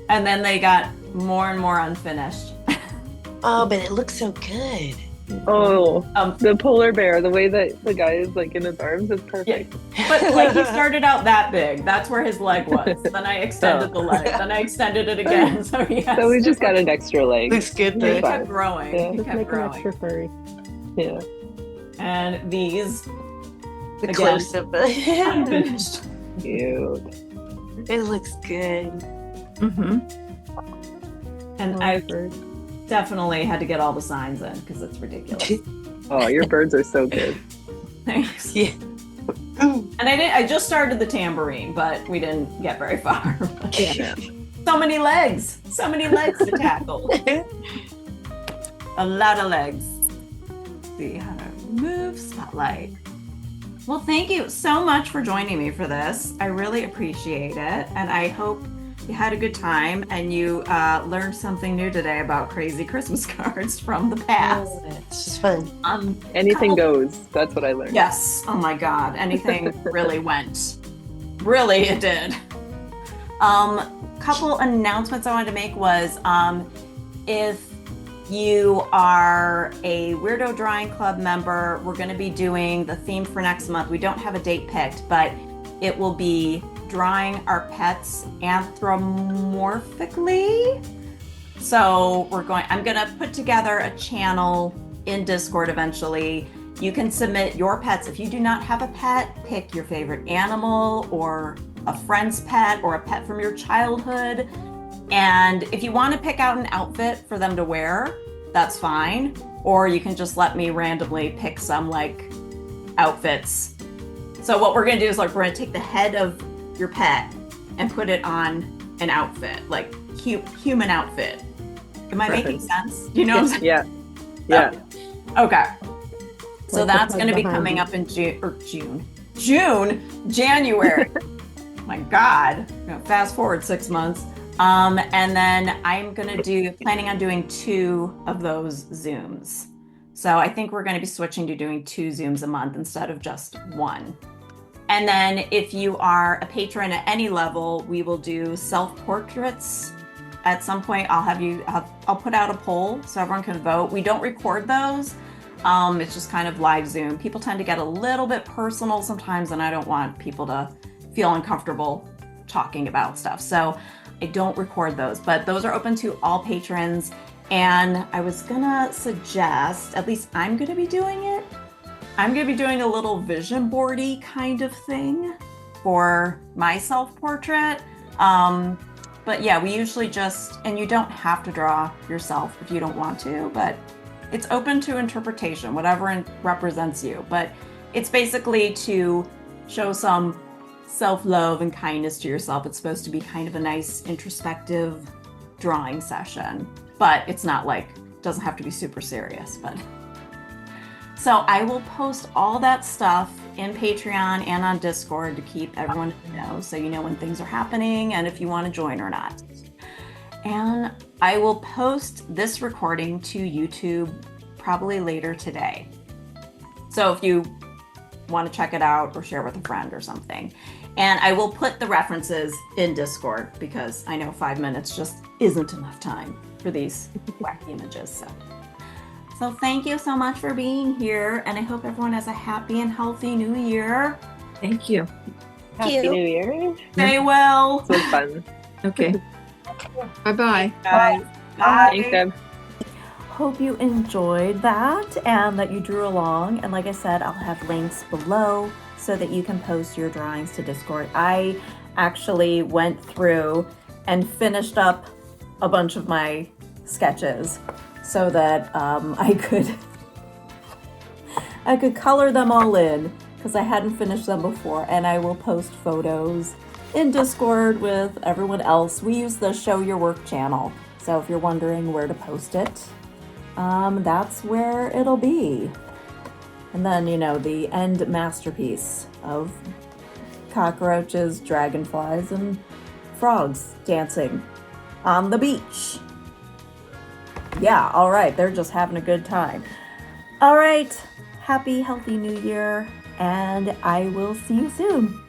Speaker 1: And then they got more and more unfinished.
Speaker 7: Oh, but it looks so good.
Speaker 4: Oh, the polar bear, the way that the guy is like in his arms is perfect.
Speaker 1: But like he started out that big. That's where his leg was. Then I extended the leg. Then I extended it again. So yes.
Speaker 4: So we just got an extra leg.
Speaker 7: Looks good.
Speaker 1: He
Speaker 7: Though.
Speaker 1: kept growing.
Speaker 4: Yeah.
Speaker 1: He
Speaker 5: Just
Speaker 1: kept
Speaker 5: make them extra
Speaker 1: growing.
Speaker 5: furry.
Speaker 4: Yeah.
Speaker 1: And these
Speaker 7: The
Speaker 1: again,
Speaker 7: close up.
Speaker 1: unfinished.
Speaker 4: Cute.
Speaker 7: It looks good.
Speaker 1: Mm-hmm. And
Speaker 5: Oh,
Speaker 1: I
Speaker 5: bird.
Speaker 1: definitely had to get all the signs in because it's ridiculous.
Speaker 4: Oh, your birds are so good.
Speaker 1: Thanks.
Speaker 7: Yeah.
Speaker 1: And I just started the tambourine, but we didn't get very far.
Speaker 4: Yeah.
Speaker 1: So many legs to tackle. A lot of legs. Let's see how to move spotlight. Well, thank you so much for joining me for this. I really appreciate it, and I hope you had a good time and you learned something new today about crazy Christmas cards from the past.
Speaker 7: It's just fun.
Speaker 4: Anything goes. That's what I learned.
Speaker 1: Yes. Oh my God. Anything really went. Really, it did. Couple announcements I wanted to make was if you are a Weirdo Drawing Club member, we're going to be doing the theme for next month. We don't have a date picked, but it will be drawing our pets anthropomorphically. So I'm going to put together a channel in Discord eventually. You can submit your pets. If you do not have a pet, pick your favorite animal or a friend's pet or a pet from your childhood. And if you want to pick out an outfit for them to wear, that's fine. Or you can just let me randomly pick some like outfits. So what we're going to do is we're going to take the head of your pet and put it on an outfit, like human outfit. Am I making sense? Do you know what I'm saying?
Speaker 4: Yeah. Yeah.
Speaker 1: Oh. Okay. So
Speaker 5: Like
Speaker 1: that's
Speaker 5: the
Speaker 1: going to be
Speaker 5: behind
Speaker 1: coming
Speaker 5: you.
Speaker 1: up in January. my God, fast forward 6 months. And then I'm planning on doing 2 of those Zooms. So I think we're going to be switching to doing 2 Zooms a month instead of just 1. And then if you are a patron at any level, we will do self-portraits. At some point, I'll put out a poll so everyone can vote. We don't record those. It's just kind of live Zoom. People tend to get a little bit personal sometimes, and I don't want people to feel uncomfortable talking about stuff. So I don't record those, but those are open to all patrons. And I was gonna suggest, at least I'm gonna be doing it. I'm gonna be doing a little vision boardy kind of thing for my self-portrait. But yeah, we usually and you don't have to draw yourself if you don't want to, but it's open to interpretation, whatever represents you. But it's basically to show some self-love and kindness to yourself. It's supposed to be kind of a nice introspective drawing session, but it's not doesn't have to be super serious. But so I will post all that stuff in Patreon and on Discord to keep everyone in the know, so you know when things are happening and if you want to join or not. And I will post this recording to YouTube probably later today. So if you want to check it out or share with a friend or something. And I will put the references in Discord because I know 5 minutes just isn't enough time for these wacky images. So thank you so much for being here, and I hope everyone has a happy and healthy new year.
Speaker 3: Thank you.
Speaker 4: Happy New Year.
Speaker 1: Stay well.
Speaker 4: This was fun.
Speaker 3: Okay. Bye-bye.
Speaker 1: Bye.
Speaker 4: Thanks, Deb.
Speaker 1: Hope you enjoyed that and that you drew along. And like I said, I'll have links below so that you can post your drawings to Discord. I actually went through and finished up a bunch of my sketches so that I could color them all in because I hadn't finished them before. And I will post photos in Discord with everyone else. We use the Show Your Work channel. So if you're wondering where to post it, that's where it'll be. And then, the end masterpiece of cockroaches, dragonflies, and frogs dancing on the beach. Yeah, all right, they're just having a good time. All right, happy, healthy new year, and I will see you soon.